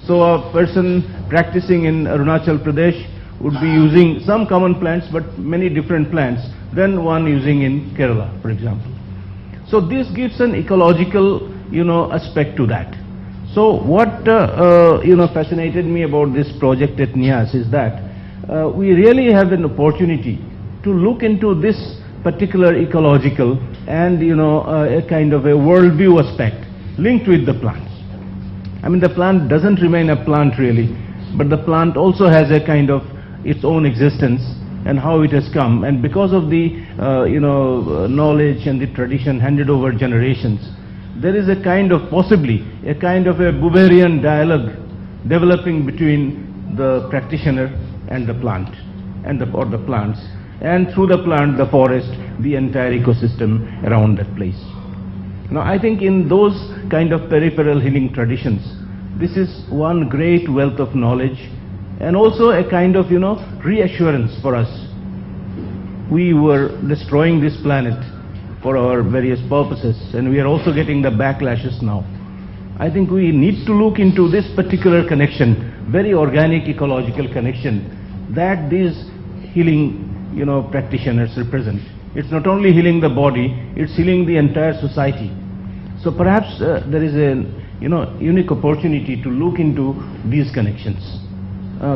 S7: So a person practicing in Arunachal Pradesh would be using some common plants but many different plants than one using in Kerala, for example. So this gives an ecological, aspect to that. So what, fascinated me about this project at NIAS is that we really have an opportunity to look into this particular ecological and, a kind of a worldview aspect linked with the plants. I mean, the plant doesn't remain a plant really, but the plant also has a kind of its own existence and how it has come. And because of the, knowledge and the tradition handed over generations, there is a kind of, possibly, a kind of a Buberian dialogue developing between the practitioner and the plant, or the plants, and through the plant, the forest, the entire ecosystem around that place. Now, I think in those kind of peripheral healing traditions, this is one great wealth of knowledge and also a kind of, reassurance for us. We were destroying this planet for our various purposes, and we are also getting the backlashes now. I think we need to look into this particular connection, very organic ecological connection that these healing, practitioners represent. It's not only healing the body, it's healing the entire society. So perhaps there is a, unique opportunity to look into these connections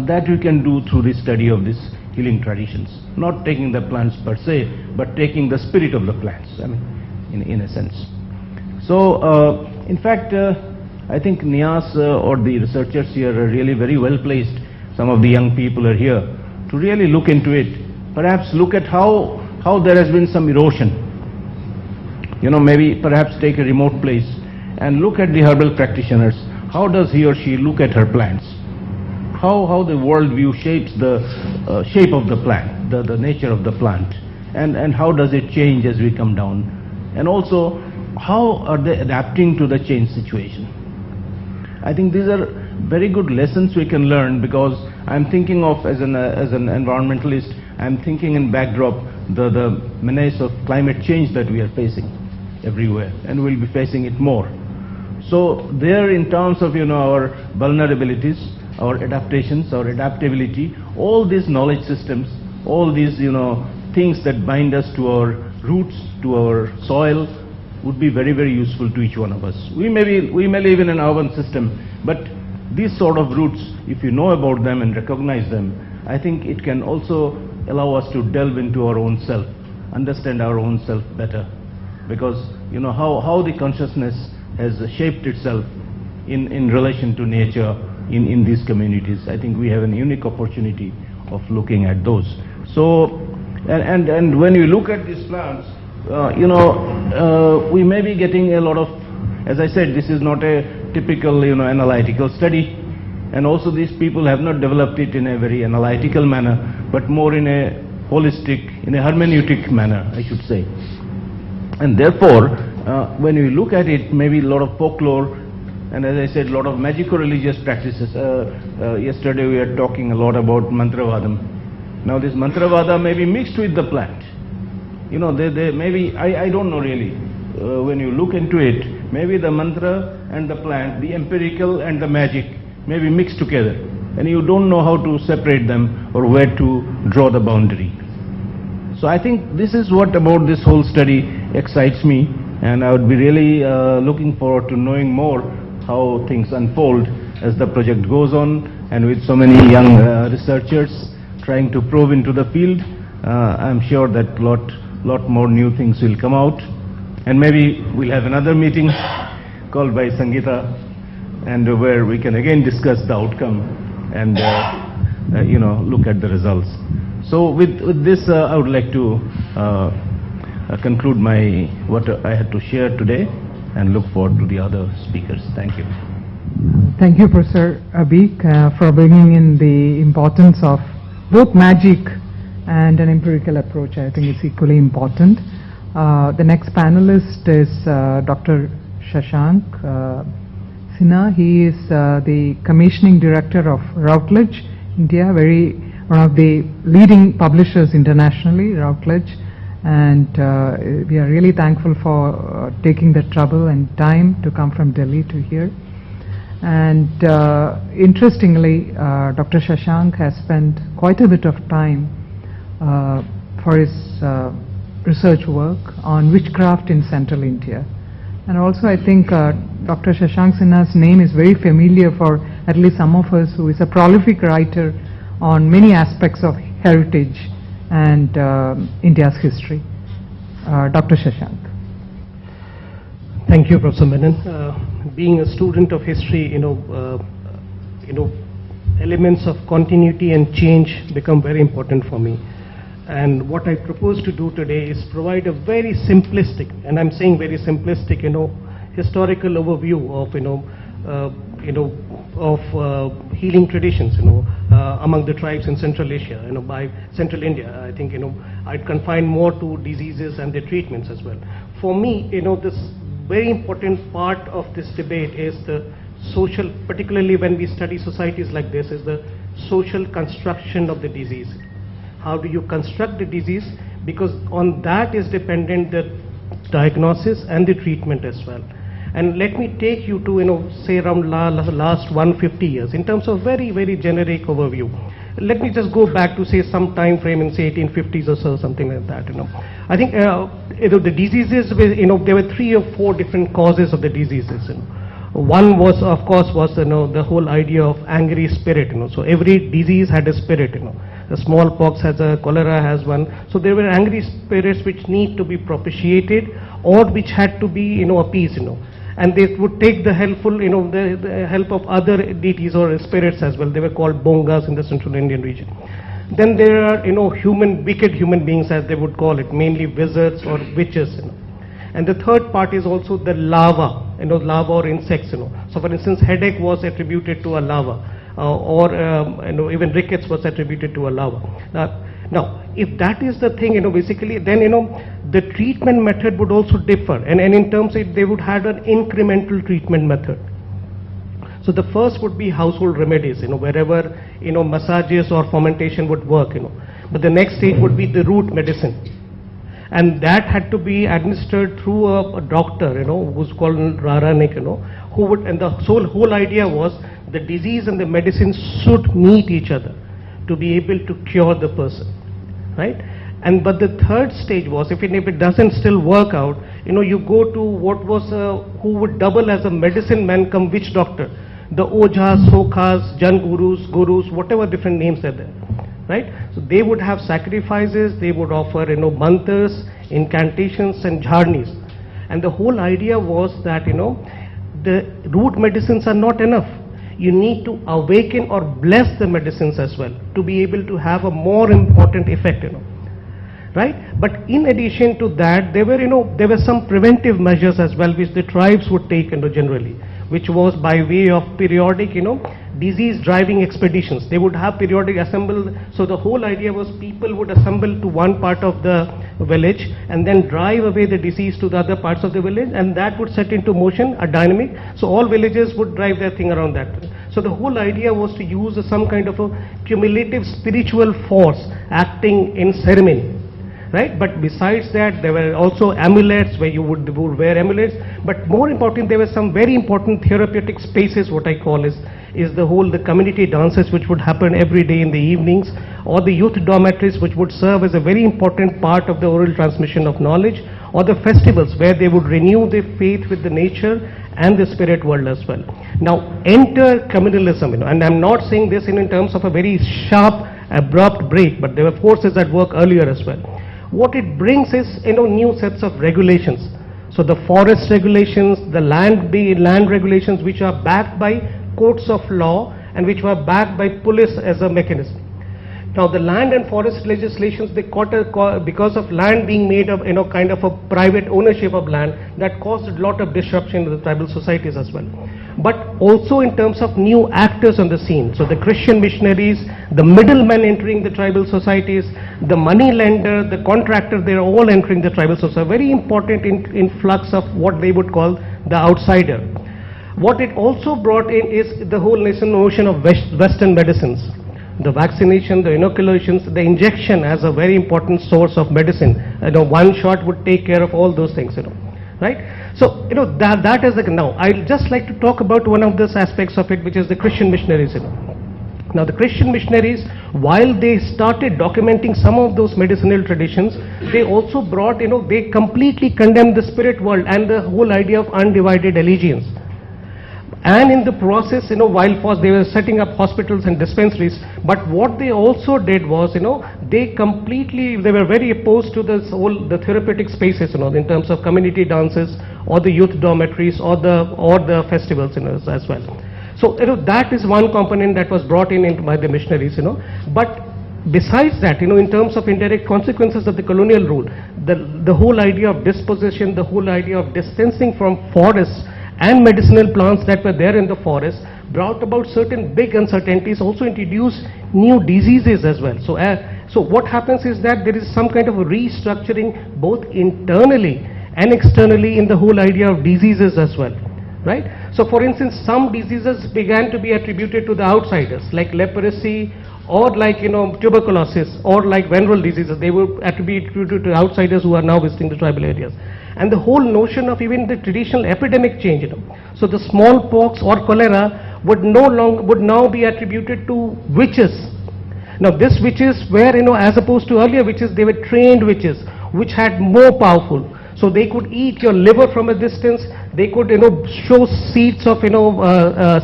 S7: that we can do through the study of these healing traditions. Not taking the plants per se, but taking the spirit of the plants, I mean, in a sense. So, in fact, I think NIAS or the researchers here are really very well placed. Some of the young people are here to really look into it. Perhaps look at how there has been some erosion. Maybe perhaps take a remote place and look at the herbal practitioners. How does he or she look at her plants? How the worldview shapes the shape of the plant, the nature of the plant, and how does it change as we come down? And also, how are they adapting to the changed situation? I think these are very good lessons we can learn, because I'm thinking of, as an environmentalist, I'm thinking in backdrop the menace of climate change that we are facing everywhere, and we'll be facing it more. So there, in terms of our vulnerabilities, our adaptations, our adaptability, all these knowledge systems, all these things that bind us to our roots, to our soil, would be very, very useful to each one of us. We may live in an urban system, but these sort of roots, if you know about them and recognize them, I think it can also allow us to delve into our own self, understand our own self better, because how the consciousness has shaped itself in relation to nature in these communities. I think we have a unique opportunity of looking at those. So, and when you look at these plants, we may be getting a lot of, as I said, this is not a typical, analytical study, and also these people have not developed it in a very analytical manner, but more in a holistic, in a hermeneutic manner, I should say. And therefore, when we look at it, maybe a lot of folklore, and as I said, a lot of magico-religious practices. Yesterday we were talking a lot about mantravadam. Now this mantravada may be mixed with the plant. They maybe, I don't know really. When you look into it, maybe the mantra and the plant, the empirical and the magic, may be mixed together, and you don't know how to separate them or where to draw the boundary. So I think this is what about this whole study excites me, and I would be really looking forward to knowing more how things unfold as the project goes on, and with so many young researchers trying to probe into the field, I'm sure that lot more new things will come out, and maybe we'll have another meeting called by Sangeeta, and where we can again discuss the outcome and look at the results. So with this, I would like to conclude what I had to share today, and look forward to the other speakers. Thank you.
S6: Thank you, Professor Abik, for bringing in the importance of both magic and an empirical approach. I think it's equally important. The next panelist is Dr. Shashank Sinha. He is the commissioning director of Routledge, India, one of the leading publishers internationally, Routledge, and we are really thankful for taking the trouble and time to come from Delhi to here. And interestingly, Dr. Shashank has spent quite a bit of time for his research work on witchcraft in central India. And also I think Dr. Shashank Sinha's name is very familiar for at least some of us, who is a prolific writer on many aspects of heritage and India's history. Dr. Shashank.
S8: Thank you, Professor Menon. Being a student of history, elements of continuity and change become very important for me. And what I propose to do today is provide a very simplistic, and I'm saying very simplistic, historical overview of healing traditions, among the tribes in Central Asia, by Central India. I think, I'd confine more to diseases and their treatments as well. For me, this very important part of this debate is the social, particularly when we study societies like this, is the social construction of the disease. How do you construct the disease? Because on that is dependent the diagnosis and the treatment as well. And let me take you to, say around last 150 years in terms of very, very generic overview. Let me just go back to say some time frame in say 1850s or so, something like that. I think the diseases, there were 3 or 4 different causes of the diseases. One was, of course, the whole idea of angry spirit. So every disease had a spirit. The smallpox has a, cholera has one. So there were angry spirits which need to be propitiated or which had to be, appeased. And they would take the helpful, the help of other deities or spirits as well. They were called bongas in the central Indian region. Then there are, wicked human beings, as they would call it, mainly wizards or witches. And the third part is also the larva, larva or insects. So for instance, headache was attributed to a larva, or even rickets was attributed to a larva. Now, if that is the thing, basically, then, the treatment method would also differ. And in terms of, they would have an incremental treatment method. So the first would be household remedies, wherever, massages or fermentation would work, But the next stage would be the root medicine. And that had to be administered through a doctor, who's called Raranik, who would, and the whole idea was the disease and the medicine should meet each other to be able to cure the person, right? But the third stage was, if it doesn't still work out, you go to what was, who would double as a medicine man come witch doctor. The Ojas, Sokhas, Jan Gurus, whatever different names are there, right? So they would have sacrifices, they would offer, mantras, incantations and jharnis. And the whole idea was that, the root medicines are not enough. You need to awaken or bless the medicines as well to be able to have a more important effect, right? But in addition to that, there were some preventive measures as well which the tribes would take, generally, which was by way of periodic, disease driving expeditions. They would have periodic assemble. So the whole idea was people would assemble to one part of the village and then drive away the disease to the other parts of the village, and that would set into motion a dynamic. So all villages would drive their thing around that. So the whole idea was to use some kind of a cumulative spiritual force acting in ceremony. Right? But besides that, there were also amulets where you would wear amulets. But more important, there were some very important therapeutic spaces, what I call is the community dances which would happen every day in the evenings, or the youth dormitories which would serve as a very important part of the oral transmission of knowledge, or the festivals where they would renew their faith with the nature and the spirit world as well. Now, enter communalism, and I'm not saying this in terms of a very sharp, abrupt break, but there were forces at work earlier as well. What it brings is, new sets of regulations. So the forest regulations, the land regulations, which are backed by courts of law and which were backed by police as a mechanism. Now the land and forest legislations, they because of land being made of, kind of a private ownership of land, that caused a lot of disruption in the tribal societies as well. But also in terms of new actors on the scene. So the Christian missionaries, the middlemen entering the tribal societies, the money lender, the contractor, they're all entering the tribal society. Very important influx of what they would call the outsider. What it also brought in is the whole notion of Western medicines. The vaccination, the inoculations, the injection as a very important source of medicine. One shot would take care of all those things, right? So, that is the, now, I'd just like to talk about one of those aspects of it, which is the Christian missionaries, Now, the Christian missionaries, while they started documenting some of those medicinal traditions, they also brought, they completely condemned the spirit world and the whole idea of undivided allegiance. And in the process, while first they were setting up hospitals and dispensaries, but what they also did was, they were very opposed to this whole, the therapeutic spaces, in terms of community dances or the youth dormitories or the festivals, as well. So, that is one component that was brought in by the missionaries, But besides that, in terms of indirect consequences of the colonial rule, the whole idea of dispossession, the whole idea of distancing from forests and medicinal plants that were there in the forest brought about certain big uncertainties, also introduced new diseases as well. So what happens is that there is some kind of a restructuring both internally and externally in the whole idea of diseases as well, right? So for instance, some diseases began to be attributed to the outsiders, like leprosy, or like, tuberculosis, or like venereal diseases. They were attributed to outsiders who are now visiting the tribal areas. And the whole notion of even the traditional epidemic change, So the smallpox or cholera would now be attributed to witches. Now this witches were, as opposed to earlier witches, they were trained witches, which had more powerful. So they could eat your liver from a distance. They could, show seeds of,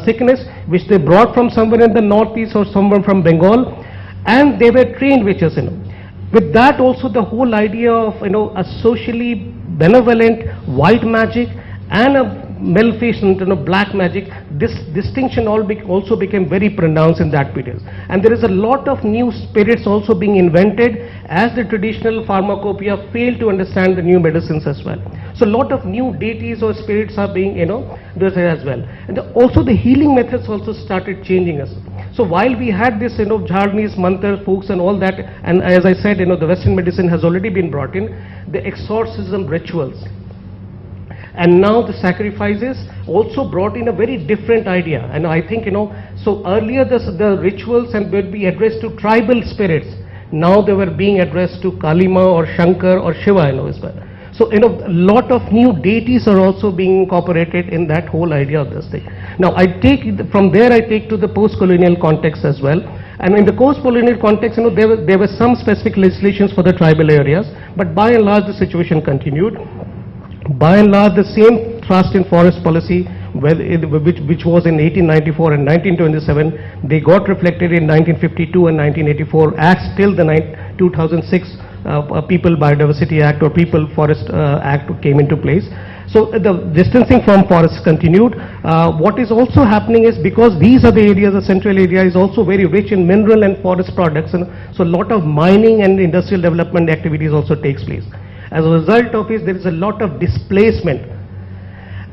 S8: sickness, which they brought from somewhere in the northeast or somewhere from Bengal, and they were trained witches, With that also the whole idea of, a socially benevolent white magic and a maleficent, black magic, this distinction also became very pronounced in that period. And there is a lot of new spirits also being invented as the traditional pharmacopoeia failed to understand the new medicines as well. So a lot of new deities or spirits are being, there as well. And also the healing methods also started changing us. So while we had this, Jharnis, mantras, folks and all that, and as I said, the Western medicine has already been brought in, the exorcism rituals. And now the sacrifices also brought in a very different idea. And I think, so earlier the rituals and would be addressed to tribal spirits. Now they were being addressed to Kalima or Shankar or Shiva, as well. So, a lot of new deities are also being incorporated in that whole idea of this thing. Now, from there I take to the post-colonial context as well. And in the post-colonial context, there were some specific legislations for the tribal areas, but by and large the situation continued. By and large, the same trust in forest policy, which was in 1894 and 1927, they got reflected in 1952 and 1984 acts till the 2006 People Biodiversity Act or People Forest Act came into place. So the distancing from forests continued. What is also happening is, because these are the areas, the central area is also very rich in mineral and forest products, and so a lot of mining and industrial development activities also takes place. As a result of it, there is a lot of displacement.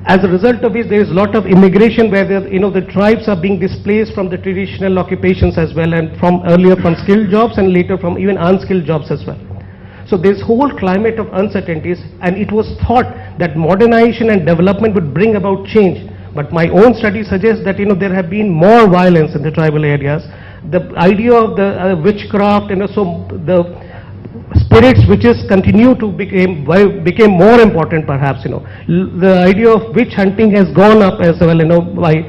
S8: As a result of it, there is a lot of immigration where the tribes are being displaced from the traditional occupations as well, and from earlier from skilled jobs and later from even unskilled jobs as well. So this whole climate of uncertainties, and it was thought that modernization and development would bring about change. But my own study suggests that there have been more violence in the tribal areas. The idea of the witchcraft, so the spirits witches continue to became more important perhaps, The idea of witch hunting has gone up as well, by,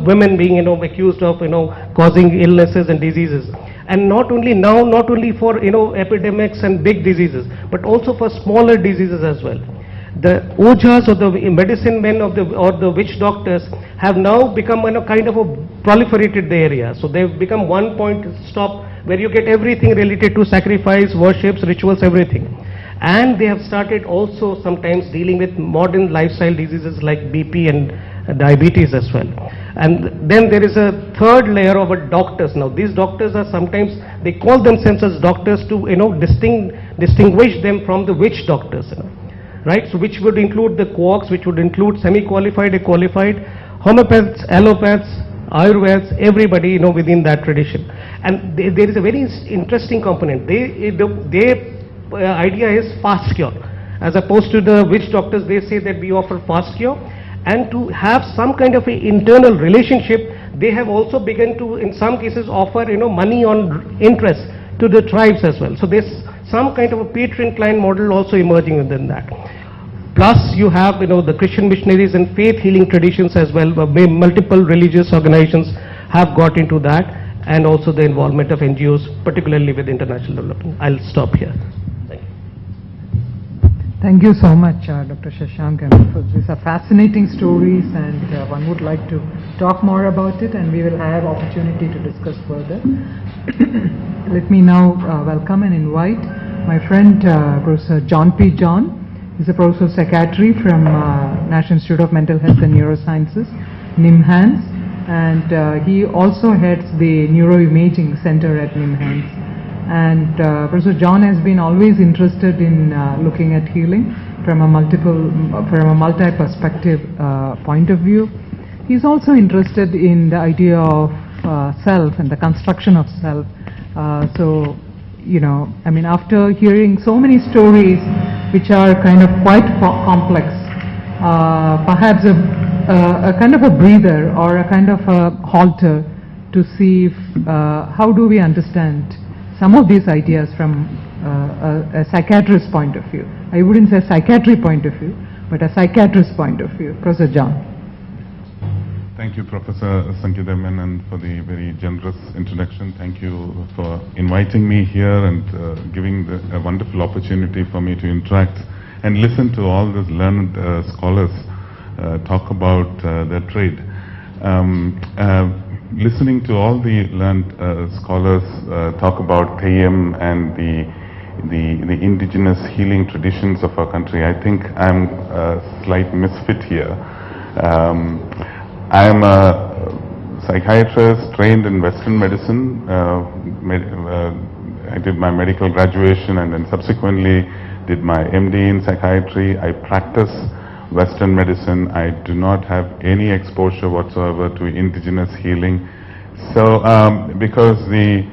S8: women being, accused of, causing illnesses and diseases. And not only for, epidemics and big diseases, but also for smaller diseases as well. The ojas or the medicine men or the witch doctors have now become, kind of a proliferated the area. So they've become one point stop where you get everything related to sacrifice, worships, rituals, everything. And they have started also sometimes dealing with modern lifestyle diseases like BP and diabetes as well. And then there is a third layer of doctors. Now these doctors are sometimes, they call themselves as doctors to, distinguish them from the witch doctors, right? So which would include the quarks, which would include semi-qualified, qualified, homeopaths, allopaths, Ayurveds, everybody, within that tradition. And there is a very interesting component. Their idea is fast cure. As opposed to the witch doctors, they say that we offer fast cure. And to have some kind of an internal relationship, they have also begun to, in some cases, offer, money on interest to the tribes as well. So there's some kind of a patron-client model also emerging within that. plus you have, the Christian missionaries and faith healing traditions as well. Multiple religious organizations have got into that, and also the involvement of NGOs, particularly with international development. I'll stop here. Thank you.
S6: Thank you so much, Dr. Shashank. These are fascinating stories, and one would like to talk more about it, and we will have opportunity to discuss further. Let me now welcome and invite my friend, Professor John P. John. He's a professor of psychiatry from National Institute of Mental Health and Neurosciences, NIMHANS, and he also heads the Neuroimaging Center at NIMHANS. And Professor John has been always interested in looking at healing from a multi-perspective point of view. He's also interested in the idea of self and the construction of self. After hearing so many stories which are kind of quite complex, perhaps a kind of a breather or a kind of a halter to see if, how do we understand some of these ideas from a psychiatrist's point of view. I wouldn't say psychiatry point of view, but a psychiatrist's point of view. Professor John.
S9: Thank you, Professor Sangeeta Menon, for the very generous introduction. Thank you for inviting me here and giving a wonderful opportunity for me to interact and listen to all these learned scholars talk about their trade. Listening to all the learned scholars talk about Theyyam and the indigenous healing traditions of our country, I think I'm a slight misfit here. I am a psychiatrist trained in Western medicine. I did my medical graduation and then subsequently did my MD in psychiatry. I practice Western medicine. I do not have any exposure whatsoever to indigenous healing. So because the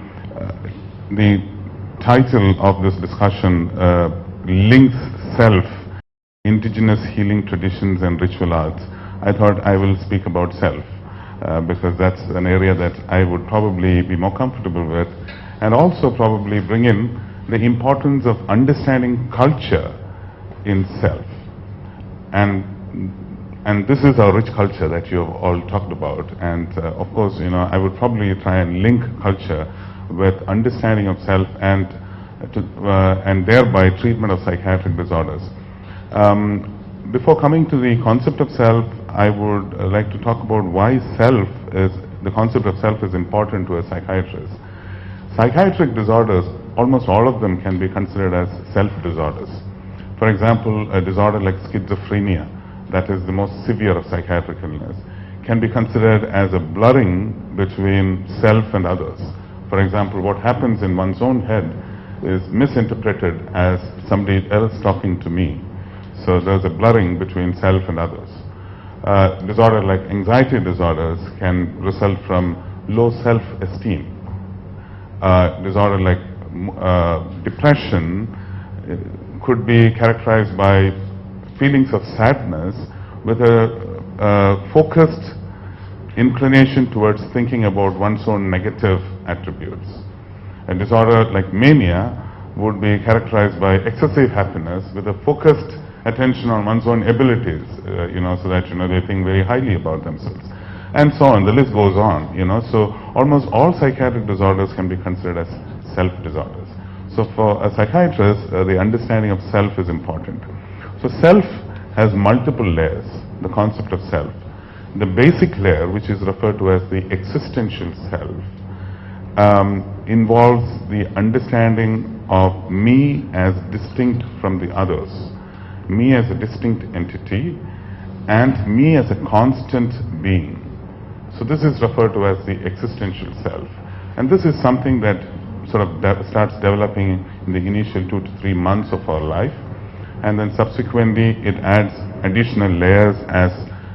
S9: title of this discussion links self, indigenous healing traditions and ritual arts, I thought I will speak about self because that's an area that I would probably be more comfortable with, and also probably bring in the importance of understanding culture in self. And this is our rich culture that you have all talked about, and of course, I would probably try and link culture with understanding of self and thereby treatment of psychiatric disorders. Before coming to the concept of self, I would like to talk about why the concept of self is important to a psychiatrist. Psychiatric disorders, almost all of them can be considered as self-disorders. For example, a disorder like schizophrenia, that is the most severe of psychiatric illness, can be considered as a blurring between self and others. For example, what happens in one's own head is misinterpreted as somebody else talking to me. So there's a blurring between self and others. Disorder like anxiety disorders can result from low self-esteem. Disorder like depression could be characterized by feelings of sadness with a focused inclination towards thinking about one's own negative attributes. A disorder like mania would be characterized by excessive happiness with a focused attention on one's own abilities, so that, they think very highly about themselves. And so on, the list goes on, So almost all psychiatric disorders can be considered as self-disorders. So for a psychiatrist, the understanding of self is important. So self has multiple layers, the concept of self. The basic layer, which is referred to as the existential self, involves the understanding of me as distinct from the others, me as a distinct entity, and me as a constant being. So this is referred to as the existential self. And this is something that sort of starts developing in the initial 2 to 3 months of our life, and then subsequently it adds additional layers as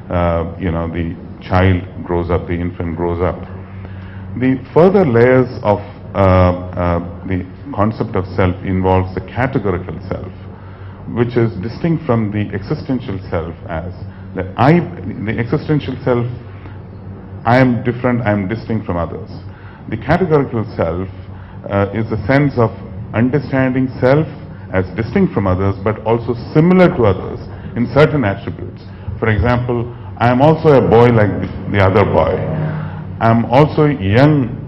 S9: the child grows up, the infant grows up. The further layers of the concept of self involves the categorical self, which is distinct from the existential self as the existential self, I am different, I am distinct from others. The categorical self is a sense of understanding self as distinct from others but also similar to others, in certain attributes. For example, I am also a boy like the other boy. I am also young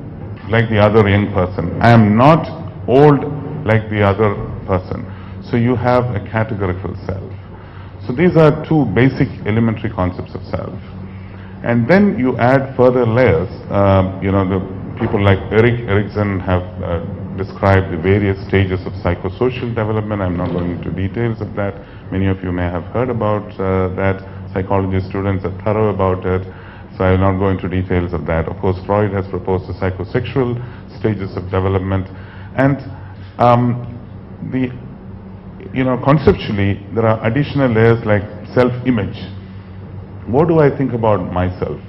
S9: like the other young person. I am not old like the other person. So you have a categorical self. So these are two basic elementary concepts of self. And then you add further layers. The people like Erikson have described the various stages of psychosocial development. I'm not going into details of that. Many of you may have heard about that. Psychology students are thorough about it. So I will not go into details of that. Of course, Freud has proposed the psychosexual stages of development. And conceptually, there are additional layers like self-image. What do I think about myself?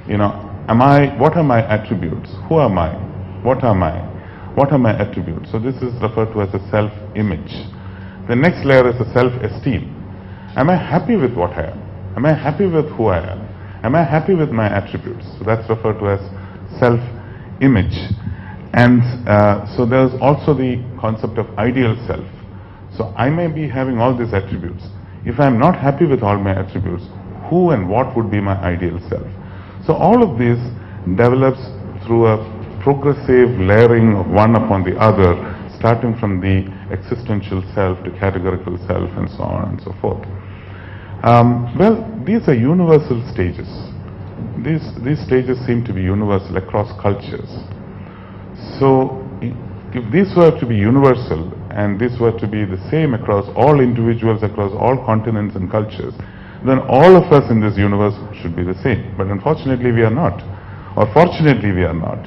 S9: What are my attributes? Who am I? What am I? What are my attributes? So this is referred to as a self-image. The next layer is a self-esteem. Am I happy with what I am? Am I happy with who I am? Am I happy with my attributes? So that's referred to as self-image. And so there's also the concept of ideal self. So I may be having all these attributes. If I'm not happy with all my attributes, who and what would be my ideal self? So all of this develops through a progressive layering of one upon the other, starting from the existential self to categorical self and so on and so forth. These are universal stages. These stages seem to be universal across cultures. So if these were to be universal and this were to be the same across all individuals, across all continents and cultures, then all of us in this universe should be the same. But unfortunately we are not, or fortunately we are not.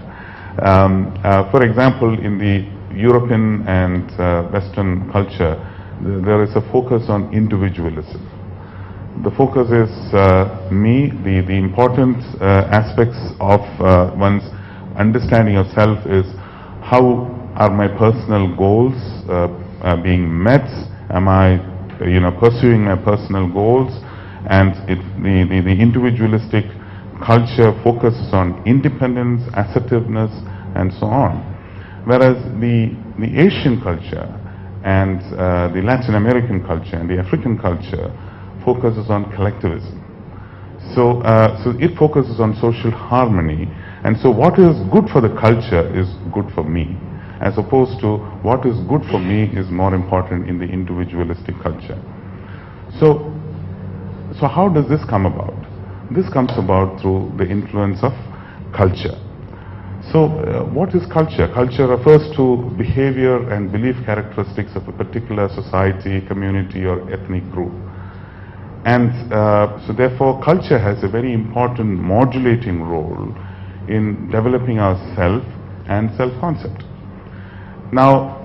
S9: For example, in the European and Western culture, there is a focus on individualism. The focus is me. The important aspects of one's understanding of self is how are my personal goals being met? Am I pursuing my personal goals? And the individualistic culture focuses on independence, assertiveness, and so on. Whereas the Asian culture and the Latin American culture and the African culture focuses on collectivism. So it focuses on social harmony. And so what is good for the culture is good for me, as opposed to what is good for me is more important in the individualistic culture. So how does this come about? This comes about through the influence of culture. So what is culture? Culture refers to behavior and belief characteristics of a particular society, community, or ethnic group. And so therefore culture has a very important modulating role in developing our self and self-concept. Now,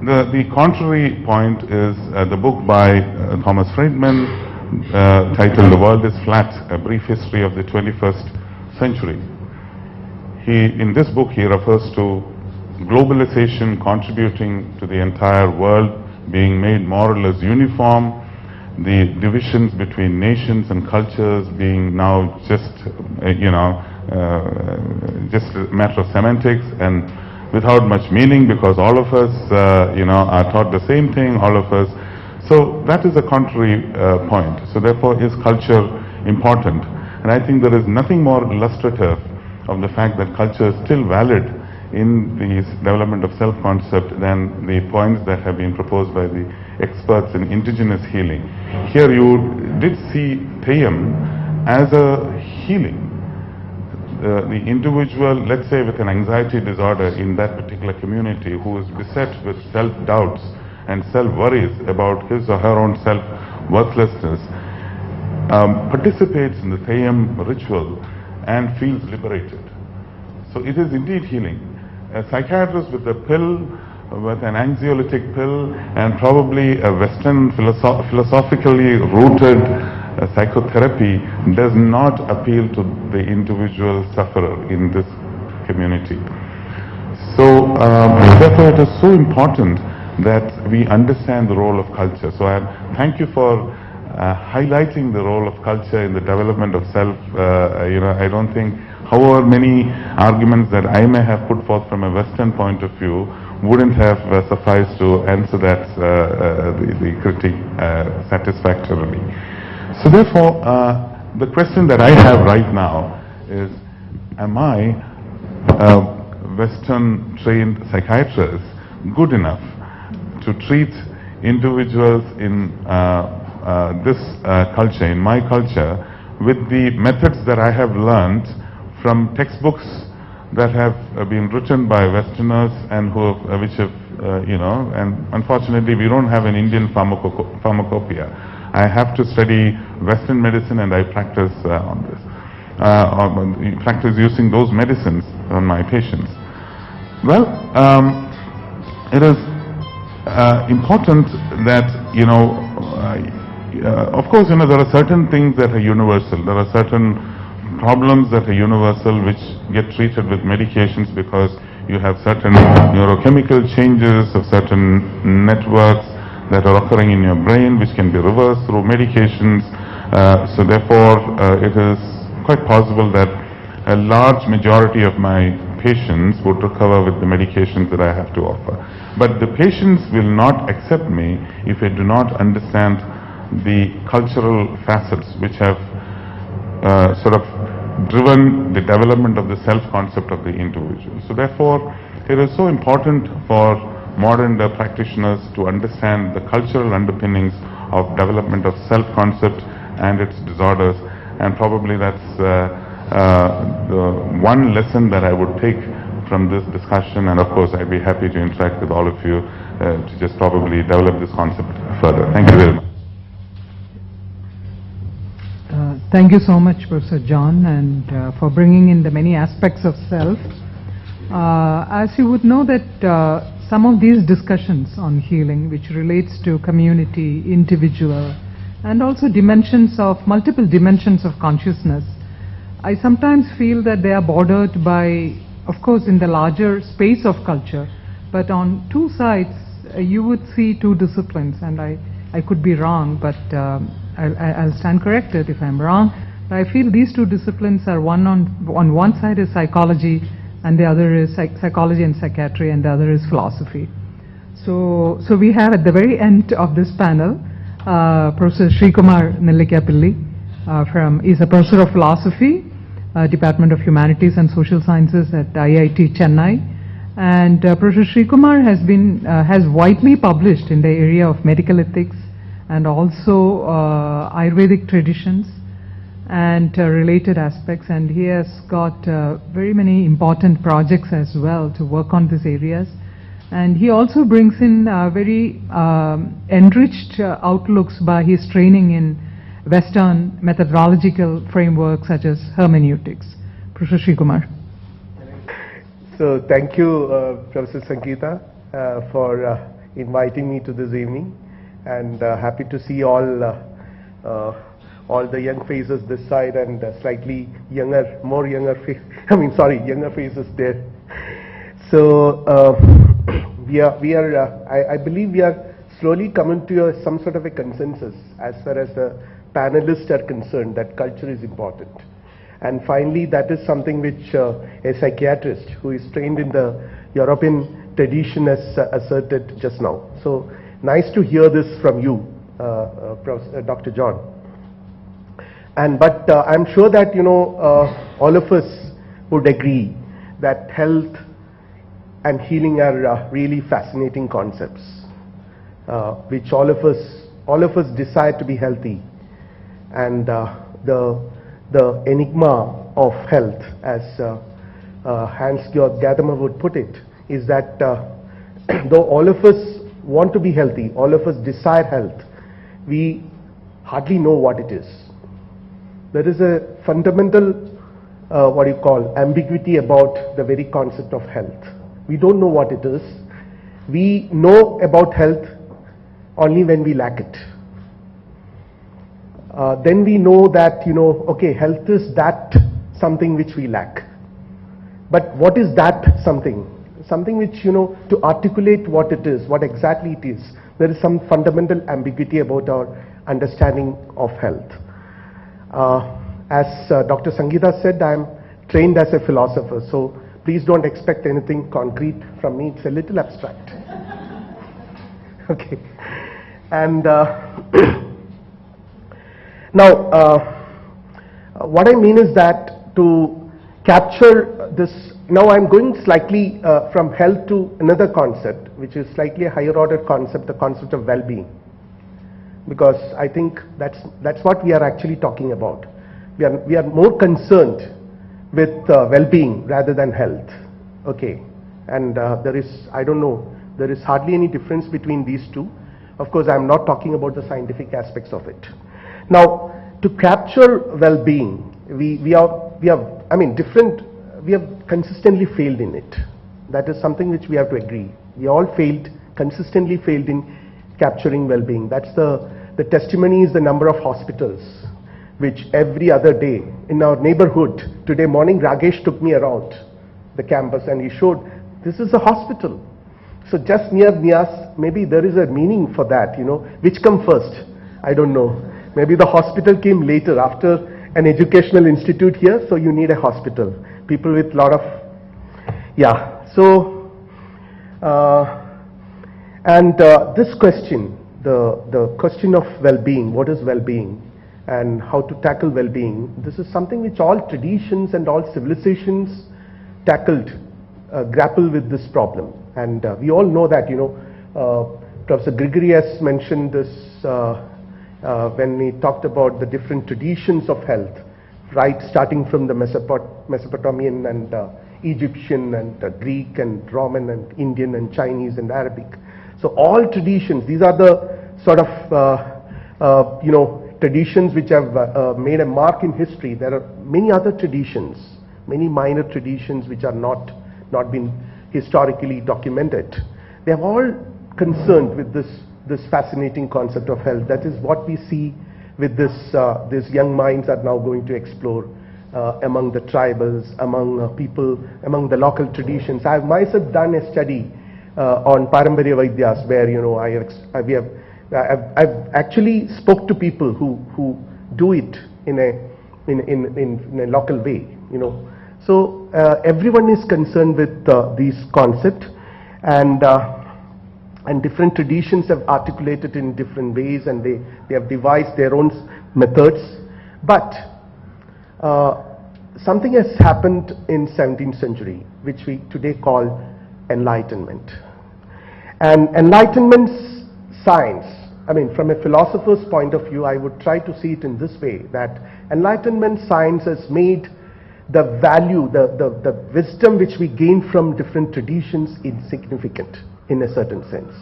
S9: the contrary point is the book by Thomas Friedman titled The World is Flat, A Brief History of the 21st Century. In this book he refers to globalization contributing to the entire world being made more or less uniform, the divisions between nations and cultures being now just just a matter of semantics and without much meaning, because all of us are taught the same thing, all of us. So that is a contrary point. So therefore is culture important? And I think there is nothing more illustrative of the fact that culture is still valid in the development of self-concept than the points that have been proposed by the experts in indigenous healing. Here you did see Theyyam as a healing. The individual, let's say with an anxiety disorder in that particular community, who is beset with self-doubts and self-worries about his or her own self-worthlessness, participates in the Theyyam ritual and feels liberated. So it is indeed healing. A psychiatrist with a pill, with an anxiolytic pill, and probably a Western philosophically rooted psychotherapy does not appeal to the individual sufferer in this community. So therefore it is so important that we understand the role of culture. So I thank you for highlighting the role of culture in the development of self. I don't think however many arguments that I may have put forth from a Western point of view wouldn't have sufficed to answer that the critique satisfactorily. So therefore, the question that I have right now is, am I a Western-trained psychiatrist good enough to treat individuals in this culture, in my culture, with the methods that I have learned from textbooks that have been written by Westerners and who have, which have, and unfortunately we don't have an Indian pharmacopoeia. I have to study Western medicine and I practice on this. Practice using those medicines on my patients. Well, it is important that, of course, there are certain things that are universal. There are certain problems that are universal which get treated with medications because you have certain neurochemical changes of certain networks that are occurring in your brain which can be reversed through medications. So therefore, it is quite possible that a large majority of my patients would recover with the medications that I have to offer. But the patients will not accept me if I do not understand the cultural facets which have sort of driven the development of the self-concept of the individual. So therefore, it is so important for modern practitioners to understand the cultural underpinnings of development of self-concept and its disorders, and probably that's the one lesson that I would take from this discussion, and of course I'd be happy to interact with all of you to just probably develop this concept further. Thank you very much.
S6: Thank you so much, Professor John, and for bringing in the many aspects of self. As you would know that some of these discussions on healing, which relates to community, individual, and also multiple dimensions of consciousness, I sometimes feel that they are bordered by, of course, in the larger space of culture, but on two sides you would see two disciplines, and I could be wrong, but I'll stand corrected if I'm wrong. But I feel these two disciplines are on one side is psychology, and the other is psychology and psychiatry, and the other is philosophy. So we have at the very end of this panel Professor Srikumar Nellikapilli is a professor of philosophy, Department of Humanities and Social Sciences at IIT Chennai, and Professor Srikumar has widely published in the area of medical ethics and also Ayurvedic traditions and related aspects, and he has got very many important projects as well to work on these areas. And he also brings in very enriched outlooks by his training in Western methodological frameworks such as hermeneutics. Professor Srikumar.
S10: So thank you, Professor Sangeeta, for inviting me to this evening, and happy to see all the young faces this side and slightly younger faces there. So I believe we are slowly coming to some sort of a consensus as far as the panelists are concerned that culture is important. And finally, that is something which a psychiatrist who is trained in the European tradition has asserted just now. So nice to hear this from you, Dr. John. But I'm sure that all of us would agree that health and healing are really fascinating concepts, which all of us desire to be healthy. And the enigma of health, as Hans-Georg Gadamer would put it, is that though all of us want to be healthy, all of us desire health, we hardly know what it is. There is a fundamental, ambiguity about the very concept of health. We don't know what it is. We know about health only when we lack it. Then we know that, okay, health is that something which we lack. But what is that something? Something which, to articulate what it is, what exactly it is, there is some fundamental ambiguity about our understanding of health. As Dr. Sangeeta said, I am trained as a philosopher, so Please don't expect anything concrete from me. It's a little abstract. Okay. And now, what I mean is that to capture this, now I'm going slightly from health to another concept, which is slightly a higher order concept, the concept of well-being. Because I think that's what we are actually talking about. We are more concerned with well-being rather than health. Okay. And there is, I don't know, there is hardly any difference between these two. Of course, I'm not talking about the scientific aspects of it. Now, to capture well-being, we have consistently failed in it. That is something which we have to agree. We all consistently failed in capturing well-being. That's the testimony is the number of hospitals, which every other day in our neighborhood. Today morning, Ragesh took me around the campus and he showed, this is a hospital. So just near NIAS, maybe there is a meaning for that, which come first? I don't know. Maybe the hospital came later after an educational institute here, so you need a hospital. People with lot of, yeah. So, this question, the question of well-being, what is well-being and how to tackle well-being, this is something which all traditions and all civilizations grapple with this problem. And we all know that, Professor Grigory has mentioned this when he talked about the different traditions of health, right, starting from the Mesopotamian and Egyptian and Greek and Roman and Indian and Chinese and Arabic. So all traditions, these are the sort of, traditions which have made a mark in history. There are many other traditions, many minor traditions which are not been historically documented. They are all concerned with this fascinating concept of health. That is what we see with these young minds are now going to explore among the tribals, among people, among the local traditions. I have myself done a study on Paramparya Vaidyas, where I've actually spoke to people who do it in a local way. So everyone is concerned with these concepts, and different traditions have articulated in different ways, and they have devised their own methods. But something has happened in 17th century, which we today call enlightenment. And enlightenment's science, from a philosopher's point of view, I would try to see it in this way, that enlightenment science has made the value, the wisdom which we gain from different traditions insignificant in a certain sense.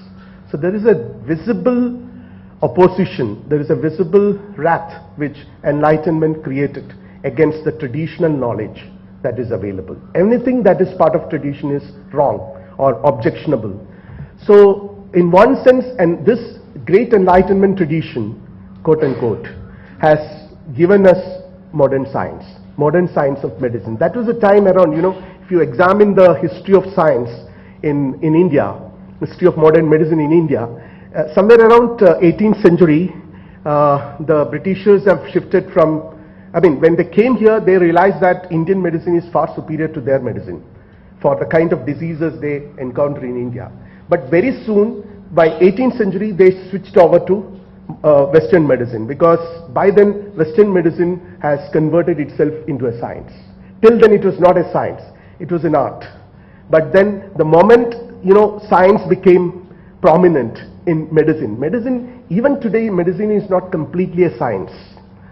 S10: So there is a visible opposition, there is a visible wrath which enlightenment created against the traditional knowledge that is available. Anything that is part of tradition is wrong or objectionable. So in one sense, and this great enlightenment tradition, quote unquote, has given us modern science of medicine. That was a time around, if you examine the history of science in India, history of modern medicine in India, somewhere around 18th century, the Britishers have shifted from, when they came here, they realized that Indian medicine is far superior to their medicine for the kind of diseases they encounter in India. But very soon, by 18th century, they switched over to Western medicine, because by then Western medicine has converted itself into a science. Till then it was not a science, it was an art. But then the moment science became prominent in medicine, even today medicine is not completely a science.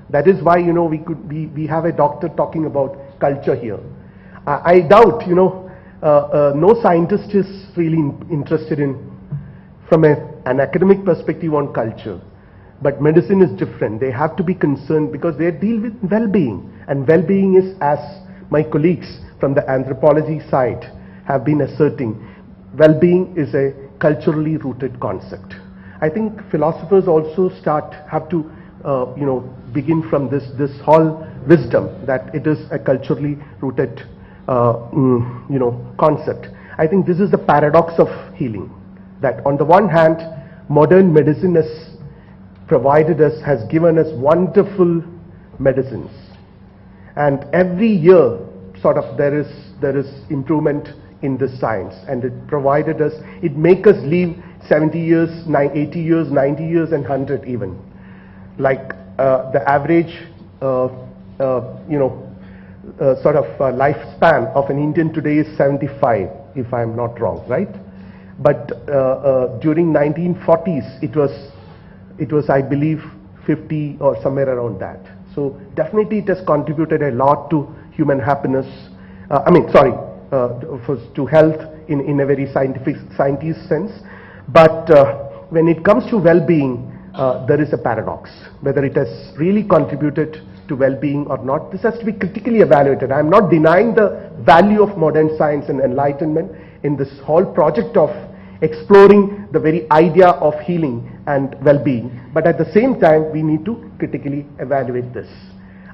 S10: That is why we have a doctor talking about culture here. I doubt no scientist is really interested in from an academic perspective on culture. But medicine is different. They have to be concerned because they deal with well-being. And well-being is, as my colleagues from the anthropology side have been asserting, well-being is a culturally rooted concept. I think philosophers also have to begin from this whole wisdom that it is a culturally rooted concept. I think this is the paradox of healing. That on the one hand, modern medicine has given us wonderful medicines, and every year sort of there is improvement in this science, and it provided us, it make us live 70 years, 80 years, 90 years, and 100 even. Like the average, sort of lifespan of an Indian today is 75, if I'm not wrong, right? But during 1940s, it was, I believe, 50 or somewhere around that. So definitely it has contributed a lot to human happiness. To health in a very scientist sense. But when it comes to well-being, there is a paradox. Whether it has really contributed to well-being or not, this has to be critically evaluated. I am not denying the value of modern science and enlightenment in this whole project of exploring the very idea of healing and well-being. But at the same time, we need to critically evaluate this.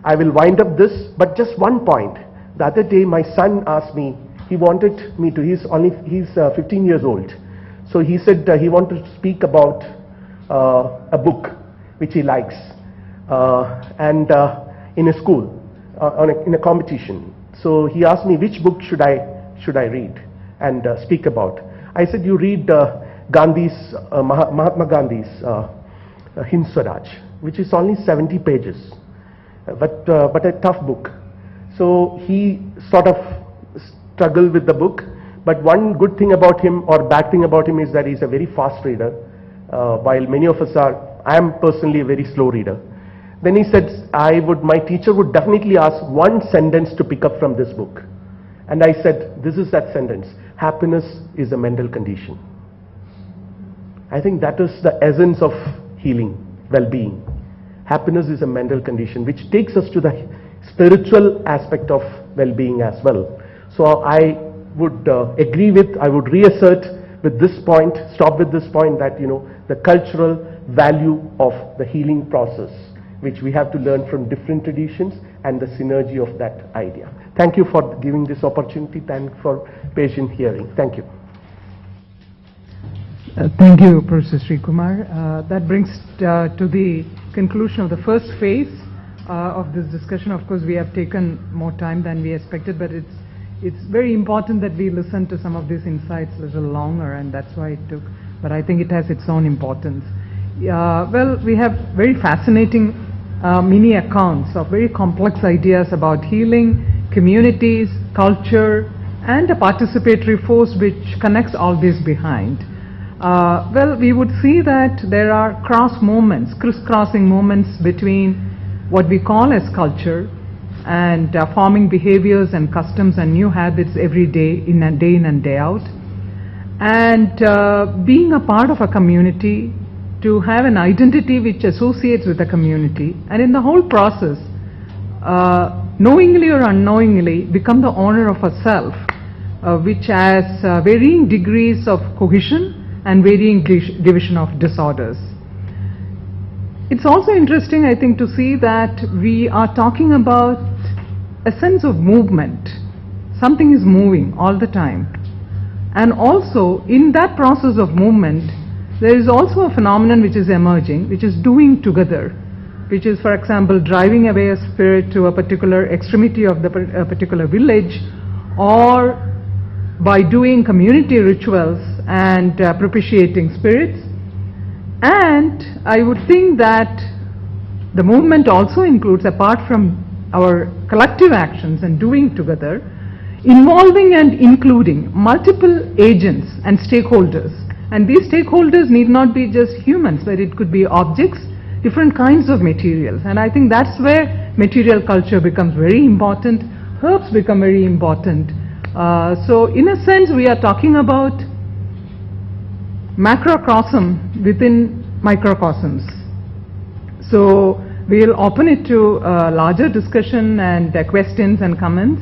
S10: I will wind up this, but just one point. The other day, my son asked me, he wanted me to, he's 15 years old. So he said he wanted to speak about a book which he likes, and in a school, in a competition. So he asked me, which book should I read and speak about? I said, you read Gandhi's, Mahatma Gandhi's Hind Swaraj, which is only 70 pages, but a tough book. So he sort of struggled with the book, but one good thing about him or bad thing about him is that he's a very fast reader, while many of us are. I am personally a very slow reader. Then he said, my teacher would definitely ask one sentence to pick up from this book. And I said, this is that sentence: happiness is a mental condition. I think that is the essence of healing, well-being. Happiness is a mental condition, which takes us to the spiritual aspect of well-being as well. So I would I would reassert with this point, stop with this point, that the cultural value of the healing process, which we have to learn from different traditions, and the synergy of that idea. Thank you for giving this opportunity. Thank you for patient hearing. Thank you.
S6: Thank you, Professor Sri Kumar. That brings to the conclusion of the first phase of this discussion. Of course, we have taken more time than we expected, but it's very important that we listen to some of these insights a little longer, and that's why it took. But I think it has its own importance. Well, we have very fascinating mini accounts of very complex ideas about healing, communities, culture, and a participatory force which connects all this behind. Well, we would see that there are crisscrossing moments between what we call as culture and forming behaviors and customs and new habits every day in and day out, and being a part of a community, to have an identity which associates with the community, and in the whole process, knowingly or unknowingly, become the owner of a self, which has varying degrees of cohesion and varying division of disorders. It's also interesting, I think, to see that we are talking about a sense of movement. Something is moving all the time. And also, in that process of movement, there is also a phenomenon which is emerging, which is doing together, which is, for example, driving away a spirit to a particular extremity of the particular village, or by doing community rituals and propitiating spirits. And I would think that the movement also includes, apart from our collective actions and doing together, involving and including multiple agents and stakeholders. And these stakeholders need not be just humans, but it could be objects, different kinds of materials. And I think that's where material culture becomes very important, herbs become very important. So in a sense, we are talking about macrocosm within microcosms. So we'll open it to larger discussion and questions and comments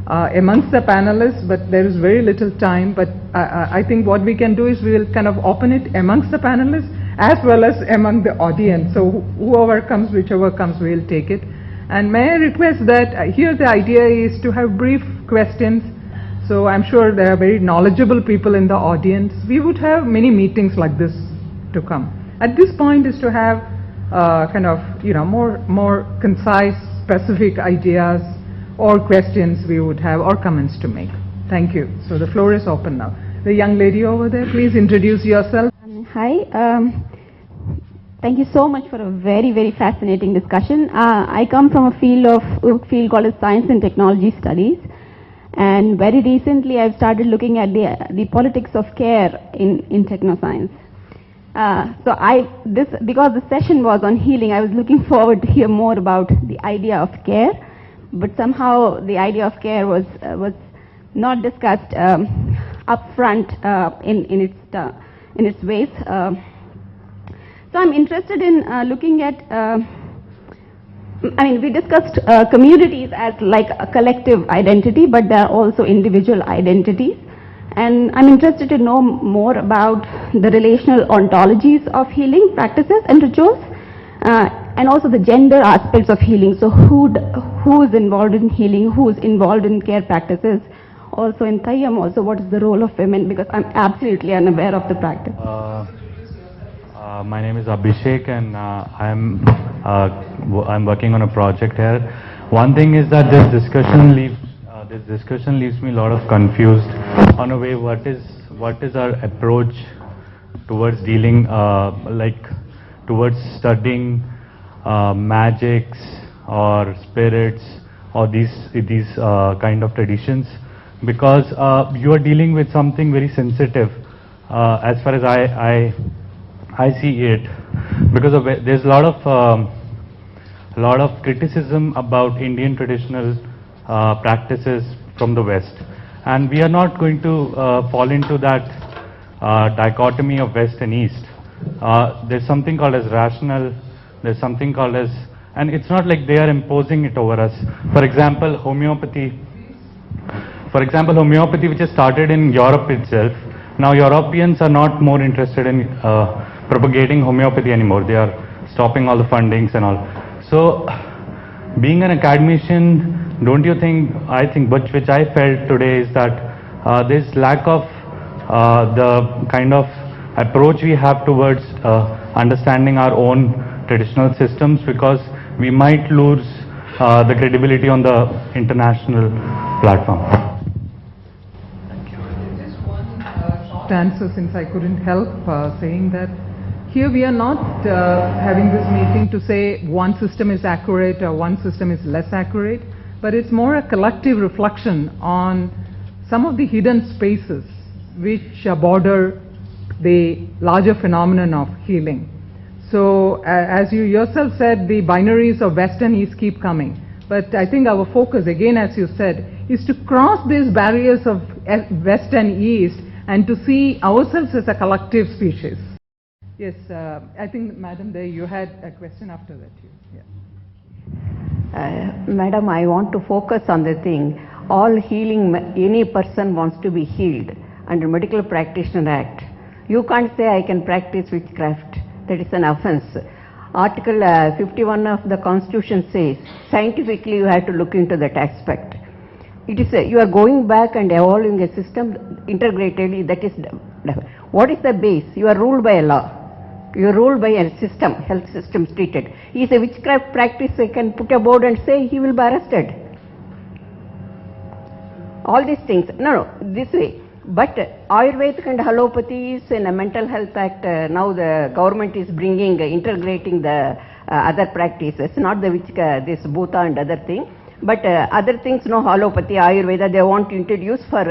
S6: amongst the panelists, but there is very little time. But I think what we can do is we will kind of open it amongst the panelists as well as among the audience. So whoever comes, whichever comes, we'll take it. And may I request that here the idea is to have brief questions. So I'm sure there are very knowledgeable people in the audience. We would have many meetings like this to come. At this point is to have kind of, more concise, specific ideas or questions we would have or comments to make. Thank you. So the floor is open now. The young lady over there, please introduce yourself.
S11: Hi. Thank you so much for a very, very fascinating discussion. I come from a field called as Science and Technology Studies, and very recently I've started looking at the politics of care in technoscience. Because the session was on healing, I was looking forward to hear more about the idea of care, but somehow the idea of care was not discussed upfront in its ways. So I'm interested in looking at, we discussed communities as like a collective identity, but there are also individual identities. And I'm interested to know more about the relational ontologies of healing practices and rituals, and also the gender aspects of healing. So who is involved in healing, who is involved in care practices. Also in Tayyam, also what is the role of women, because I'm absolutely unaware of the practice.
S12: My name is Abhishek, and I'm working on a project here. One thing is that this discussion leaves me a lot of confused on a way. What is our approach towards dealing, towards studying magics or spirits or these kind of traditions? Because you are dealing with something very sensitive, as far as I see it, because there's a lot of criticism about Indian traditional practices from the West, and we are not going to fall into that dichotomy of West and East. There's something called as rational, there's something called as, and it's not like they are imposing it over us. For example, homeopathy, which has started in Europe itself. Now Europeans are not more interested in propagating homeopathy anymore. They are stopping all the fundings and all. So being an academician, don't you think, which I felt today is that this lack of the kind of approach we have towards understanding our own traditional systems, because we might lose the credibility on the international platform.
S6: Answer, since I couldn't help saying that here we are not having this meeting to say one system is accurate or one system is less accurate, but it's more a collective reflection on some of the hidden spaces which border the larger phenomenon of healing. So as you yourself said, the binaries of West and East keep coming, but I think our focus, again as you said, is to cross these barriers of West and East and to see ourselves as a collective species. Yes, I think, Madam, there you had a question after that.
S13: Madam, I want to focus on the thing. All healing, any person wants to be healed under Medical Practitioner Act. You can't say I can practice witchcraft. That is an offense. Article 51 of the Constitution says scientifically you have to look into that aspect. It is you are going back and evolving a system integratedly. That is what is the base? You are ruled by a law. You are ruled by a system, health system treated. He is a witchcraft practice. They can put a board and say he will be arrested. All these things. No, this way. But Ayurvedic and allopathy is in a mental health act. Now the government is bringing, integrating the other practices, not the this bhuta and other thing. But other things, no, allopathy, Ayurveda, they want to introduce for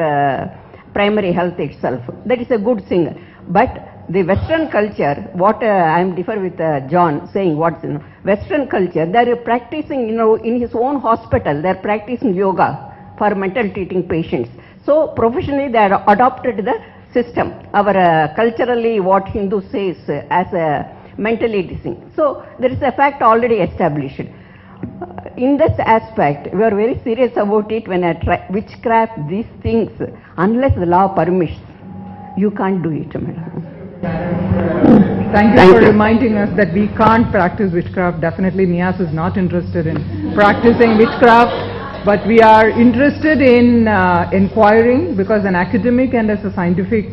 S13: primary health itself. That is a good thing. But the Western culture, what I am differ with John saying, what's Western culture, they are practicing, in his own hospital, they are practicing yoga for mental treating patients. So professionally they are adopted the system. Our culturally what Hindu says as a mentally distinct. So there is a fact already established. In this aspect, we are very serious about it when witchcraft, these things, unless the law permits, you can't do it, madam.
S6: Thank you for reminding us that we can't practice witchcraft. Definitely NIAS is not interested in practicing witchcraft, but we are interested in inquiring, because an academic and as a scientific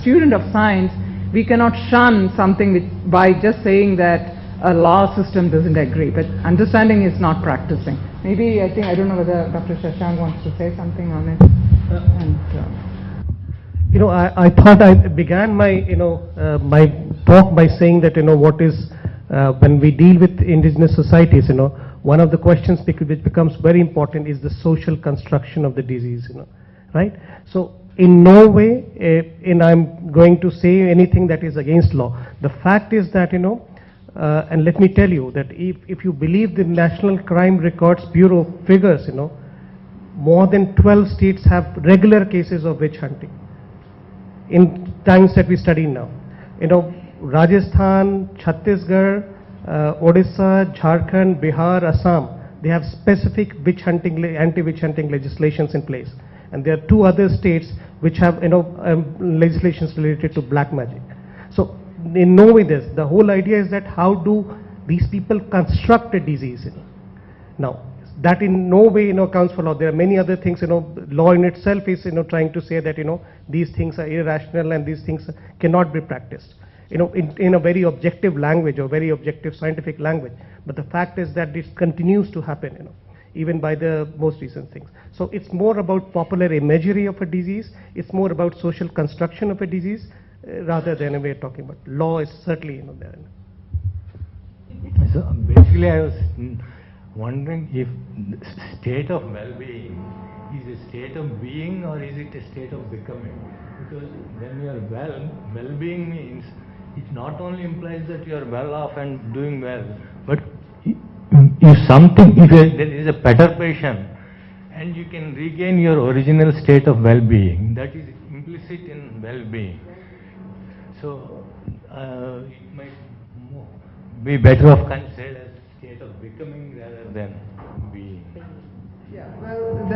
S6: student of science, we cannot shun something by just saying that a law system doesn't agree, but understanding is not practicing. Maybe, I don't know whether Dr. Shashank wants to say something on it.
S8: I thought I began my, my talk by saying that, what is, when we deal with indigenous societies, one of the questions which becomes very important is the social construction of the disease, right? So, in no way, I'm going to say anything that is against law. The fact is that, and let me tell you that if you believe the National Crime Records Bureau figures, more than 12 states have regular cases of witch hunting in times that we study now. Rajasthan, Chhattisgarh, Odisha, Jharkhand, Bihar, Assam, they have specific witch hunting, anti-witch hunting legislations in place. And there are 2 other states which have, legislations related to black magic. So, in no way the whole idea is that how do these people construct a disease? Now, that in no way, counts for law. There are many other things, law in itself is, trying to say that, these things are irrational and these things cannot be practiced, in a very objective language or very objective scientific language. But the fact is that this continues to happen, even by the most recent things. So it's more about popular imagery of a disease, it's more about social construction of a disease, rather than we're talking about law is certainly, there.
S14: So basically I was wondering if the state of well-being is a state of being or is it a state of becoming? Because when you are well-being means it not only implies that you are well off and doing well, but if there is a perturbation and you can regain your original state of well-being, that is implicit in well-being. So it might be better off considered as a state of becoming rather than being.
S6: Yeah, well,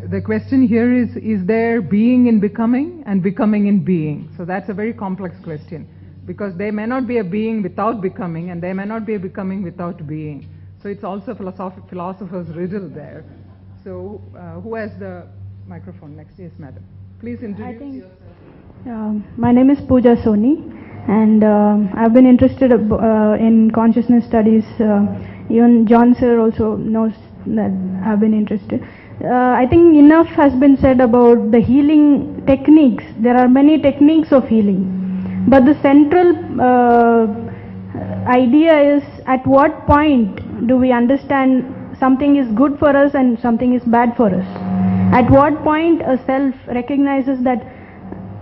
S6: the question here is there being in becoming and becoming in being? So that's a very complex question, because there may not be a being without becoming and there may not be a becoming without being. So it's also a philosopher's riddle there. So who has the microphone next? Yes, madam. Please introduce yourself.
S15: My name is Pooja Soni, and I've been interested in consciousness studies. Even John sir also knows that I've been interested. I think enough has been said about the healing techniques. There are many techniques of healing, but the central idea is at what point do we understand something is good for us and something is bad for us? At what point a self recognizes that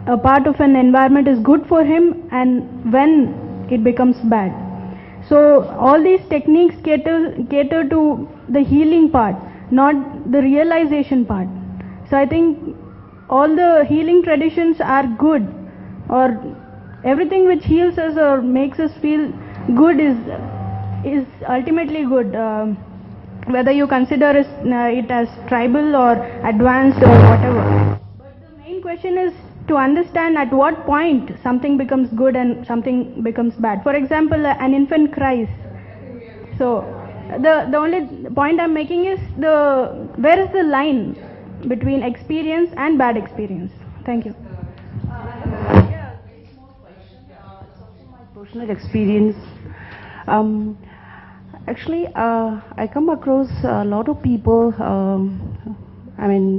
S15: a part of an environment is good for him and when it becomes bad? So all these techniques cater to the healing part, not the realization part. So I think all the healing traditions are good, or everything which heals us or makes us feel good is ultimately good, whether you consider it as tribal or advanced or whatever. But the main question is to understand at what point something becomes good and something becomes bad. For example, an infant cries. So the only point I'm making is where is the line between experience and bad experience? Thank you.
S16: Personal experience. Actually, I come across a lot of people,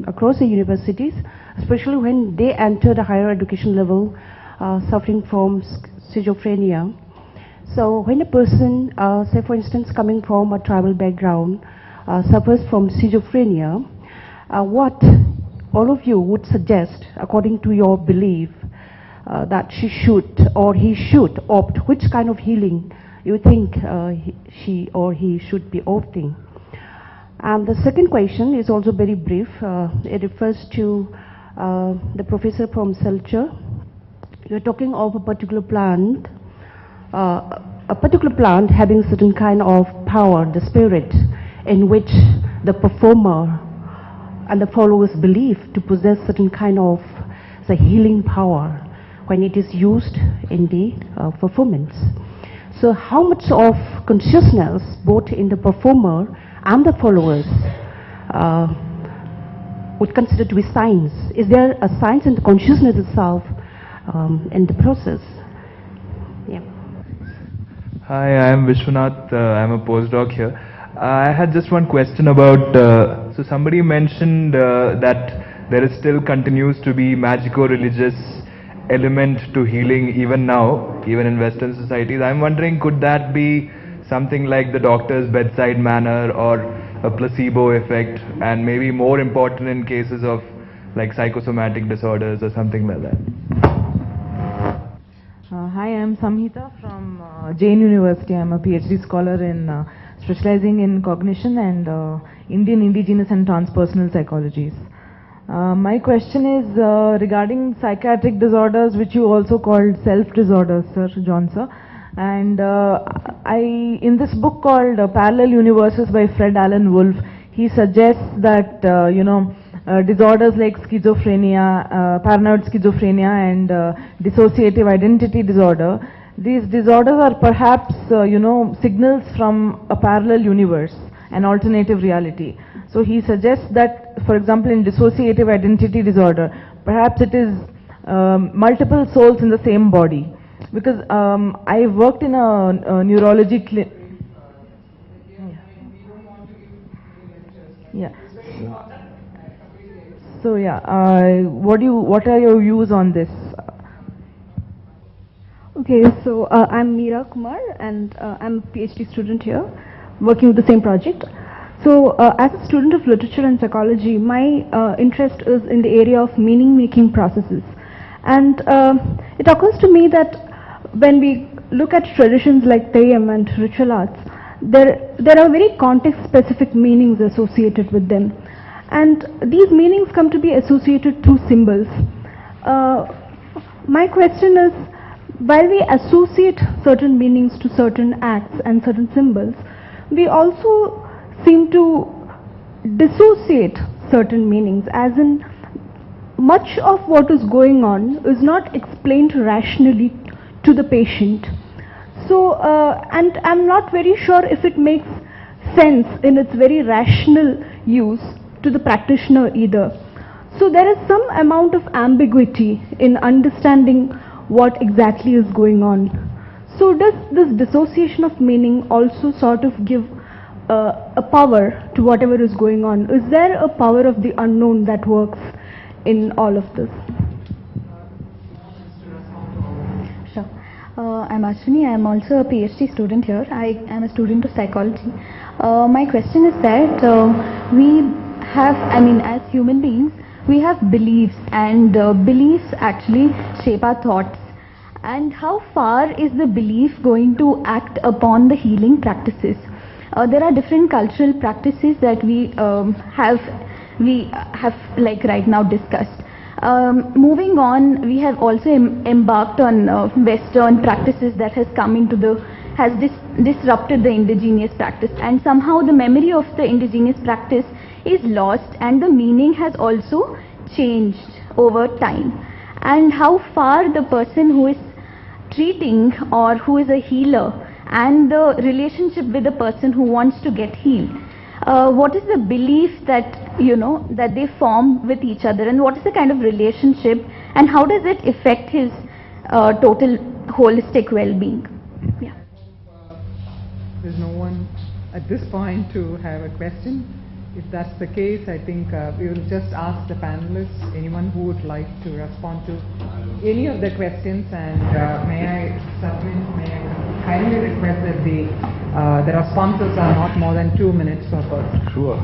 S16: across the universities, especially when they enter the higher education level, suffering from schizophrenia. So when a person, say for instance, coming from a tribal background, suffers from schizophrenia, what all of you would suggest, according to your belief, that she should or he should opt, which kind of healing you think she or he should be opting? And the second question is also very brief. It refers to the professor from Selcher. You're talking of a particular plant having certain kind of power, the spirit, in which the performer and the followers believe to possess certain kind of the healing power when it is used in the performance. So how much of consciousness, both in the performer and the followers, would consider to be science? Is there a science in the consciousness itself in the process? Yeah.
S17: Hi, I am Vishwanath. I am a postdoc here. I had just one question about, so somebody mentioned that there is still continues to be magico-religious element to healing even now, even in Western societies. I'm wondering, could that be something like the doctor's bedside manner or a placebo effect, and maybe more important in cases of like psychosomatic disorders or something like that?
S18: Hi, I'm Samhita from Jain University. I'm a PhD scholar in specializing in cognition and Indian indigenous and transpersonal psychologies. My question is regarding psychiatric disorders, which you also called self-disorders, Sir John, sir. And in this book called Parallel Universes by Fred Alan Wolfe, he suggests that, disorders like schizophrenia, paranoid schizophrenia and dissociative identity disorder, these disorders are perhaps, signals from a parallel universe, an alternative reality. So he suggests that, for example, in dissociative identity disorder, perhaps it is multiple souls in the same body. Because I worked in a neurology clinic. Yeah. So yeah, what are your views on this?
S15: Okay, so I'm Meera Kumar and I'm a PhD student here, working with the same project. So as a student of literature and psychology, my interest is in the area of meaning-making processes. And it occurs to me that when we look at traditions like Theyyam and ritual arts, there are very context-specific meanings associated with them. And these meanings come to be associated through symbols. My question is, while we associate certain meanings to certain acts and certain symbols, we also seem to dissociate certain meanings, as in much of what is going on is not explained rationally to the patient. So, and I'm not very sure if it makes sense in its very rational use to the practitioner either. So there is some amount of ambiguity in understanding what exactly is going on. So does this dissociation of meaning also sort of give a power to whatever is going on? Is there a power of the unknown that works in all of this?
S19: Sure. I'm Ashwini. I am also a PhD student here. I am a student of psychology. My question is that we have, as human beings, we have beliefs, and beliefs actually shape our thoughts. And how far is the belief going to act upon the healing practices? There are different cultural practices that we have like right now discussed. Moving on, we have also embarked on Western practices that has disrupted the indigenous practice, and somehow the memory of the indigenous practice is lost, and the meaning has also changed over time. And how far the person who is treating or who is a healer and the relationship with the person who wants to get healed, what is the belief that that they form with each other, and what is the kind of relationship, and how does it affect his total holistic well-being? Yeah.
S6: There's no one at this point to have a question. If that's the case, I think we will just ask the panelists, anyone who would like to respond to any of the questions, and may I kindly request that the responses are not more than 2 minutes per person.
S3: Sure.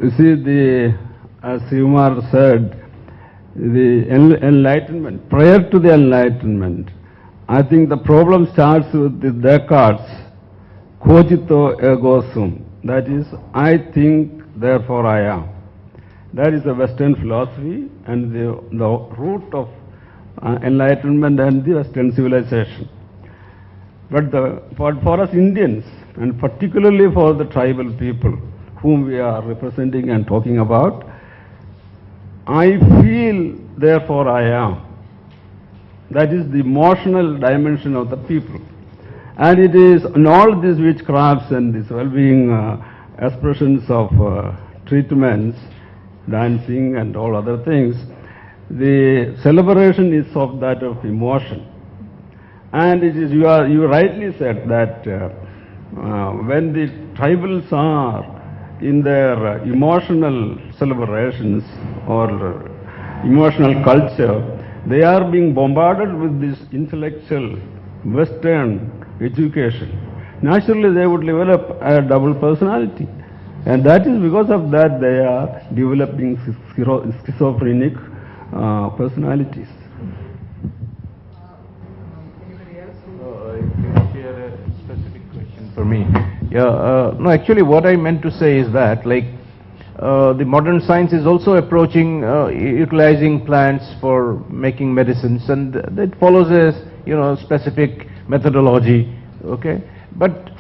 S3: You see, as Umar said, the enlightenment, prior to the enlightenment, I think the problem starts with the Descartes' cogito ergo sum. That is, I think, therefore I am. That is a Western philosophy and the root of enlightenment and the Western civilization. But for us Indians, and particularly for the tribal people whom we are representing and talking about, I feel, therefore I am. That is the emotional dimension of the people. And it is in all these witchcrafts and these well-being expressions of treatments, dancing and all other things, the celebration is of that of emotion. And it is, you rightly said that when the tribals are in their emotional celebrations or emotional culture, they are being bombarded with this intellectual Western education. Naturally, they would develop a double personality. And that is because of that they are developing schizophrenic personalities.
S7: For me. No, actually what I meant to say is that the modern science is also approaching utilizing plants for making medicines, and it follows a specific methodology, okay? But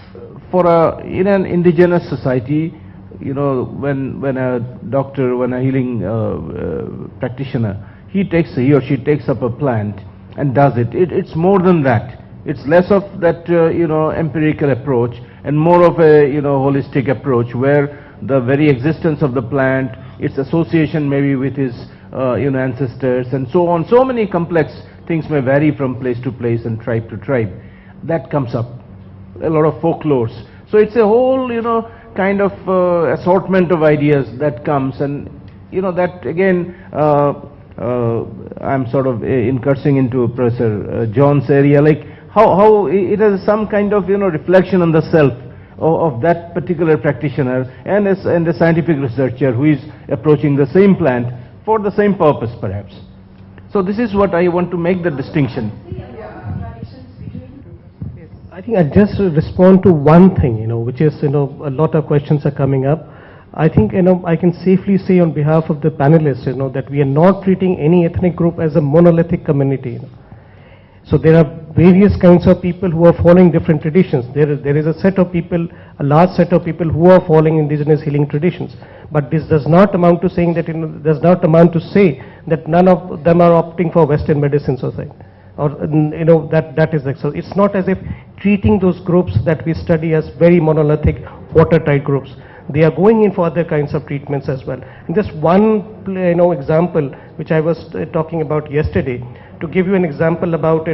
S7: for in an indigenous society, when a doctor, when a healing practitioner, he or she takes up a plant and does it, it's more than that. It's less of that empirical approach and more of a holistic approach, where the very existence of the plant, its association maybe with his ancestors and so on, so many complex things may vary from place to place and tribe to tribe. That comes up, a lot of folklores. So it's a whole kind of assortment of ideas that comes, and that again I'm sort of incursing into Professor John's area, how it has some kind of reflection on the self of that particular practitioner and a scientific researcher who is approaching the same plant for the same purpose perhaps. So this is what I want to make the distinction.
S8: I think I just respond to one thing, which is, a lot of questions are coming up. I think, I can safely say on behalf of the panelists, that we are not treating any ethnic group as a monolithic community. So there are various kinds of people who are following different traditions. There is a set of people, a large set of people who are following indigenous healing traditions. But this does not amount to saying that, does not amount to say that none of them are opting for Western medicines or something. Or, that is like, so it's not as if treating those groups that we study as very monolithic, watertight groups. They are going in for other kinds of treatments as well. And just one, example which I was talking about yesterday, to give you an example about,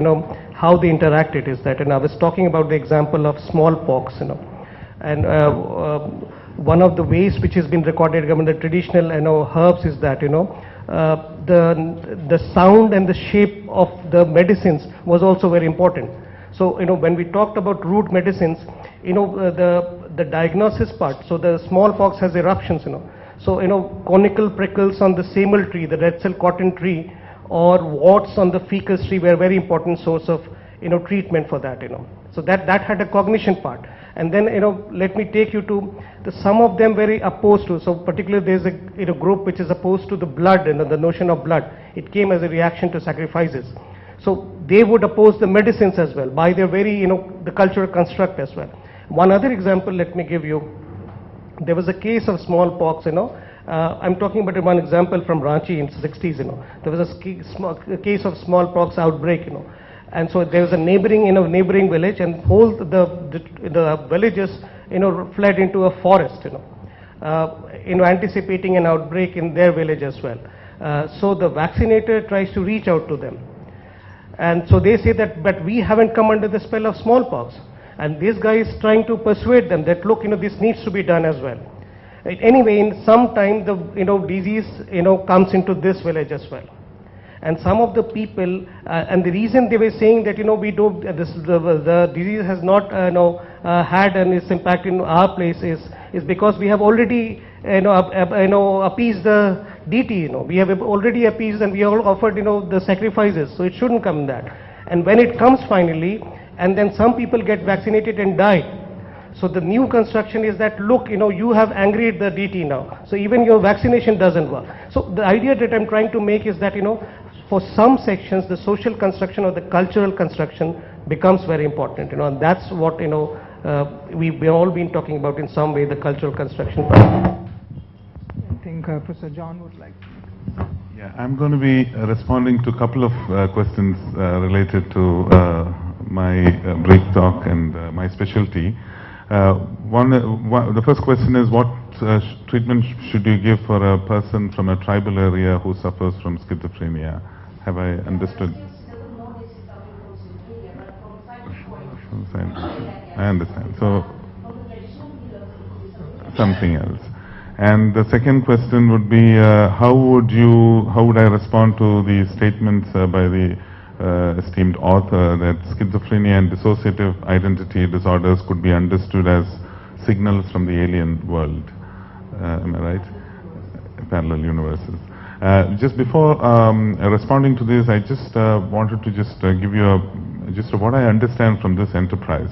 S8: how they interacted is that, and I was talking about the example of smallpox, and one of the ways which has been recorded among the traditional, herbs is that, the sound and the shape of the medicines was also very important. So, when we talked about root medicines, the diagnosis part, so the smallpox has eruptions, so, conical prickles on the samel tree, the red cell cotton tree, or warts on the ficus tree were a very important source of, treatment for that, So that had a cognition part. And then, let me take you to some of them very opposed to, so particularly there's a group which is opposed to the blood, the notion of blood. It came as a reaction to sacrifices. So they would oppose the medicines as well by their very, the cultural construct as well. One other example, let me give you. There was a case of smallpox, I'm talking about one example from Ranchi in the 60s, There was a case of smallpox outbreak, And so there was a neighboring, neighboring village, and whole the villages, fled into a forest, anticipating an outbreak in their village as well. So the vaccinator tries to reach out to them. And so they say that, but we haven't come under the spell of smallpox. And this guy is trying to persuade them that, look, this needs to be done as well. Anyway, in some time, the disease comes into this village as well. And some of the people, and the reason they were saying that we don't, the disease has not had its impact in our place is because we have already appeased the deity. We have already appeased, and we have offered the sacrifices. So it shouldn't come that. And when it comes finally, and then some people get vaccinated and die. So the new construction is that, look, you have angered the deity now. So even your vaccination doesn't work. So the idea that I'm trying to make is that, for some sections, the social construction or the cultural construction becomes very important, and that's what, we've all been talking about in some way, the cultural construction part.
S6: I think Professor John would like to.
S9: Yeah, I'm going to be responding to a couple of questions related to my brief talk and my specialty. The first question is, what treatment should you give for a person from a tribal area who suffers from schizophrenia? Have I understood? I understand. So something else. And the second question would be, how would I respond to the statements by the esteemed author that schizophrenia and dissociative identity disorders could be understood as signals from the alien world? Am I right? Parallel universes. Just before responding to this, I just wanted to give you just what I understand from this enterprise.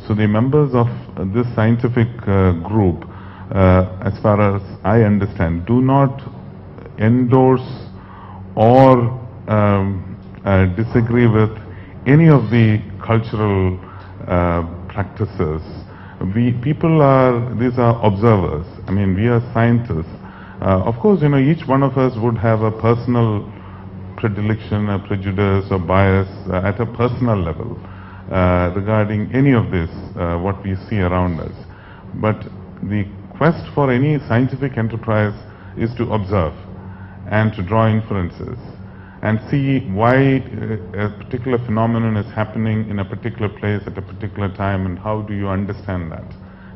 S9: So the members of this scientific group, as far as I understand, do not endorse or disagree with any of the cultural practices. These are observers. I mean, we are scientists. Of course, each one of us would have a personal predilection, a prejudice or bias at a personal level regarding any of this, what we see around us. But the quest for any scientific enterprise is to observe and to draw inferences and see why a particular phenomenon is happening in a particular place at a particular time, and how do you understand that.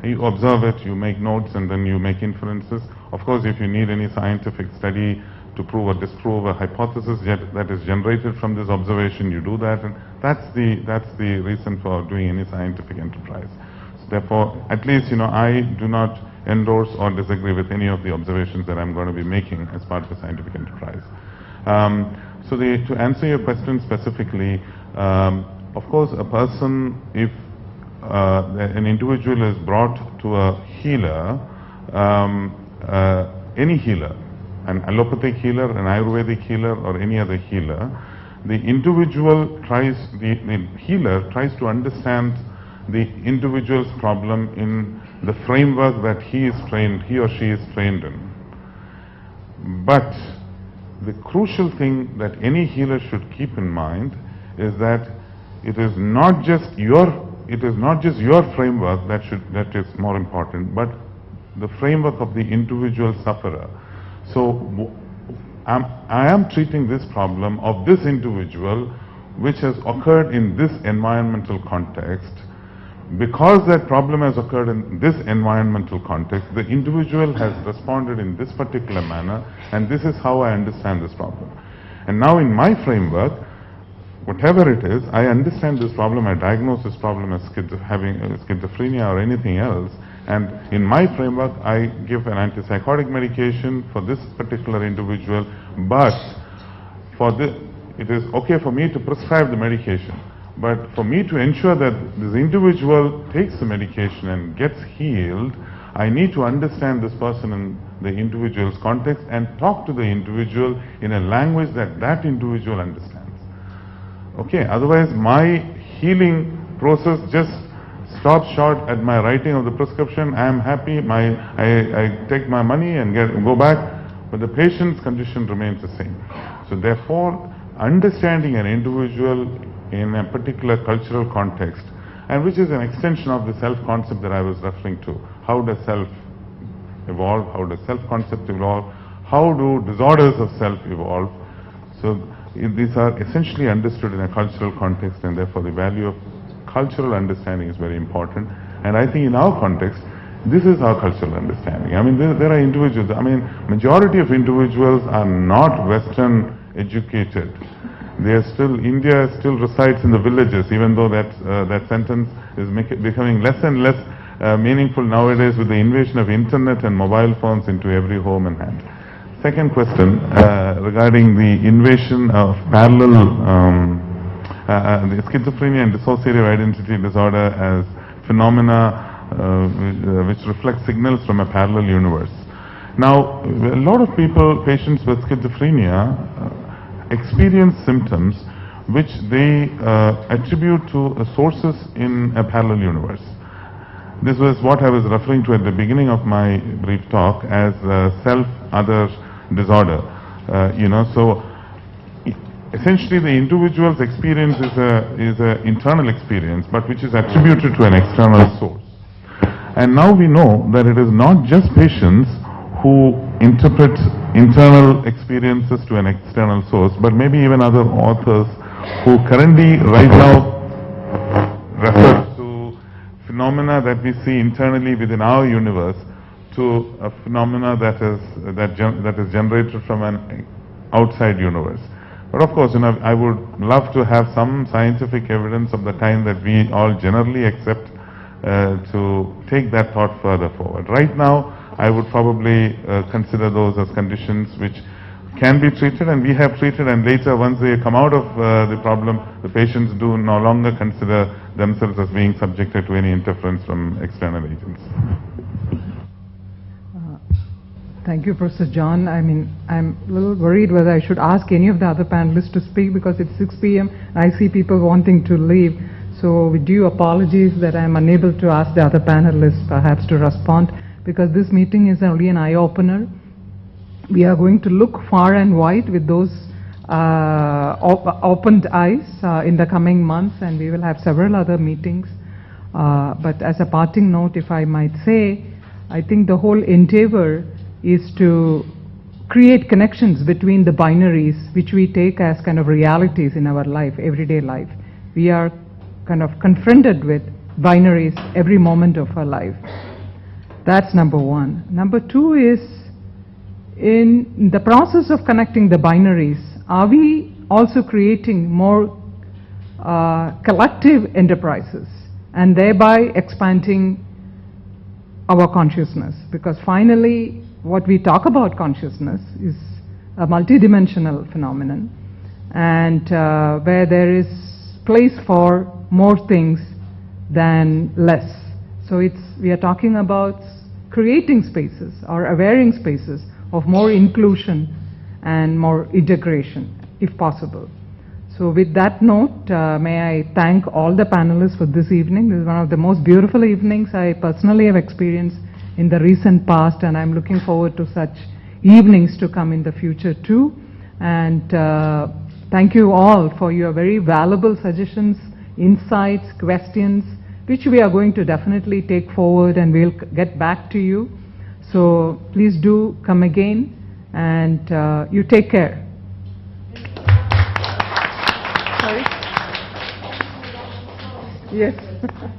S9: You observe it, you make notes, and then you make inferences. Of course, if you need any scientific study to prove or disprove a hypothesis that is generated from this observation, you do that, and that's the reason for doing any scientific enterprise. So therefore, at least I do not endorse or disagree with any of the observations that I'm going to be making as part of the scientific enterprise. So to answer your question specifically, of course, a person, if an individual is brought to a healer, any healer, an allopathic healer, an Ayurvedic healer, or any other healer, the healer tries to understand the individual's problem in the framework that he or she is trained in. But the crucial thing that any healer should keep in mind is that it is not just your framework that is more important, but the framework of the individual sufferer. So I am treating this problem of this individual which has occurred in this environmental context. Because that problem has occurred in this environmental context, the individual has responded in this particular manner, and this is how I understand this problem. And now in my framework, whatever it is, I understand this problem, I diagnose this problem as having schizophrenia or anything else, and in my framework I give an antipsychotic medication for this particular individual, but it is okay for me to prescribe the medication. But for me to ensure that this individual takes the medication and gets healed, I need to understand this person in the individual's context and talk to the individual in a language that individual understands. Okay, otherwise my healing process just stops short at my writing of the prescription. I am happy, I take my money and go back, but the patient's condition remains the same. So therefore, understanding an individual in a particular cultural context, and which is an extension of the self-concept that I was referring to. How does self evolve? How does self-concept evolve? How do disorders of self evolve? So these are essentially understood in a cultural context, and therefore the value of cultural understanding is very important. And I think in our context, this is our cultural understanding. I mean, there are individuals, majority of individuals are not Western educated. India still resides in the villages, even though that sentence is becoming less and less meaningful nowadays with the invasion of internet and mobile phones into every home and hand. Second question, regarding the invasion of parallel the schizophrenia and dissociative identity disorder as phenomena which reflect signals from a parallel universe. Now, a lot of patients with schizophrenia experience symptoms which they attribute to sources in a parallel universe. This was what I was referring to at the beginning of my brief talk as self-other disorder. So essentially the individual's experience is an internal experience, but which is attributed to an external source. And now we know that it is not just patients who interpret internal experiences to an external source, but maybe even other authors who currently right now refer to phenomena that we see internally within our universe to a phenomena that is generated from an outside universe. But of course, I would love to have some scientific evidence of the kind that we all generally accept to take that thought further forward. Right now, I would probably consider those as conditions which can be treated, and we have treated, and later once they come out of the problem, the patients do no longer consider themselves as being subjected to any interference from external agents.
S6: Thank you, Professor John. I'm a little worried whether I should ask any of the other panelists to speak, because it's 6 p.m. I see people wanting to leave. So with due apologies that I'm unable to ask the other panelists perhaps to respond, because this meeting is only an eye-opener. We are going to look far and wide with those opened eyes in the coming months, and we will have several other meetings. But as a parting note, if I might say, I think the whole endeavor is to create connections between the binaries which we take as kind of realities in our life, everyday life. We are kind of confronted with binaries every moment of our life. That's number one. Number two is, in the process of connecting the binaries, are we also creating more collective enterprises and thereby expanding our consciousness? Because finally, what we talk about consciousness is a multidimensional phenomenon, and where there is place for more things than less. So we are talking about creating spaces or awareing spaces of more inclusion and more integration, if possible. So with that note, may I thank all the panelists for this evening. This is one of the most beautiful evenings I personally have experienced in the recent past, and I'm looking forward to such evenings to come in the future too. And thank you all for your very valuable suggestions, insights, questions, which we are going to definitely take forward, and we'll get back to you. So please do come again, and you take care. Sorry? Yes.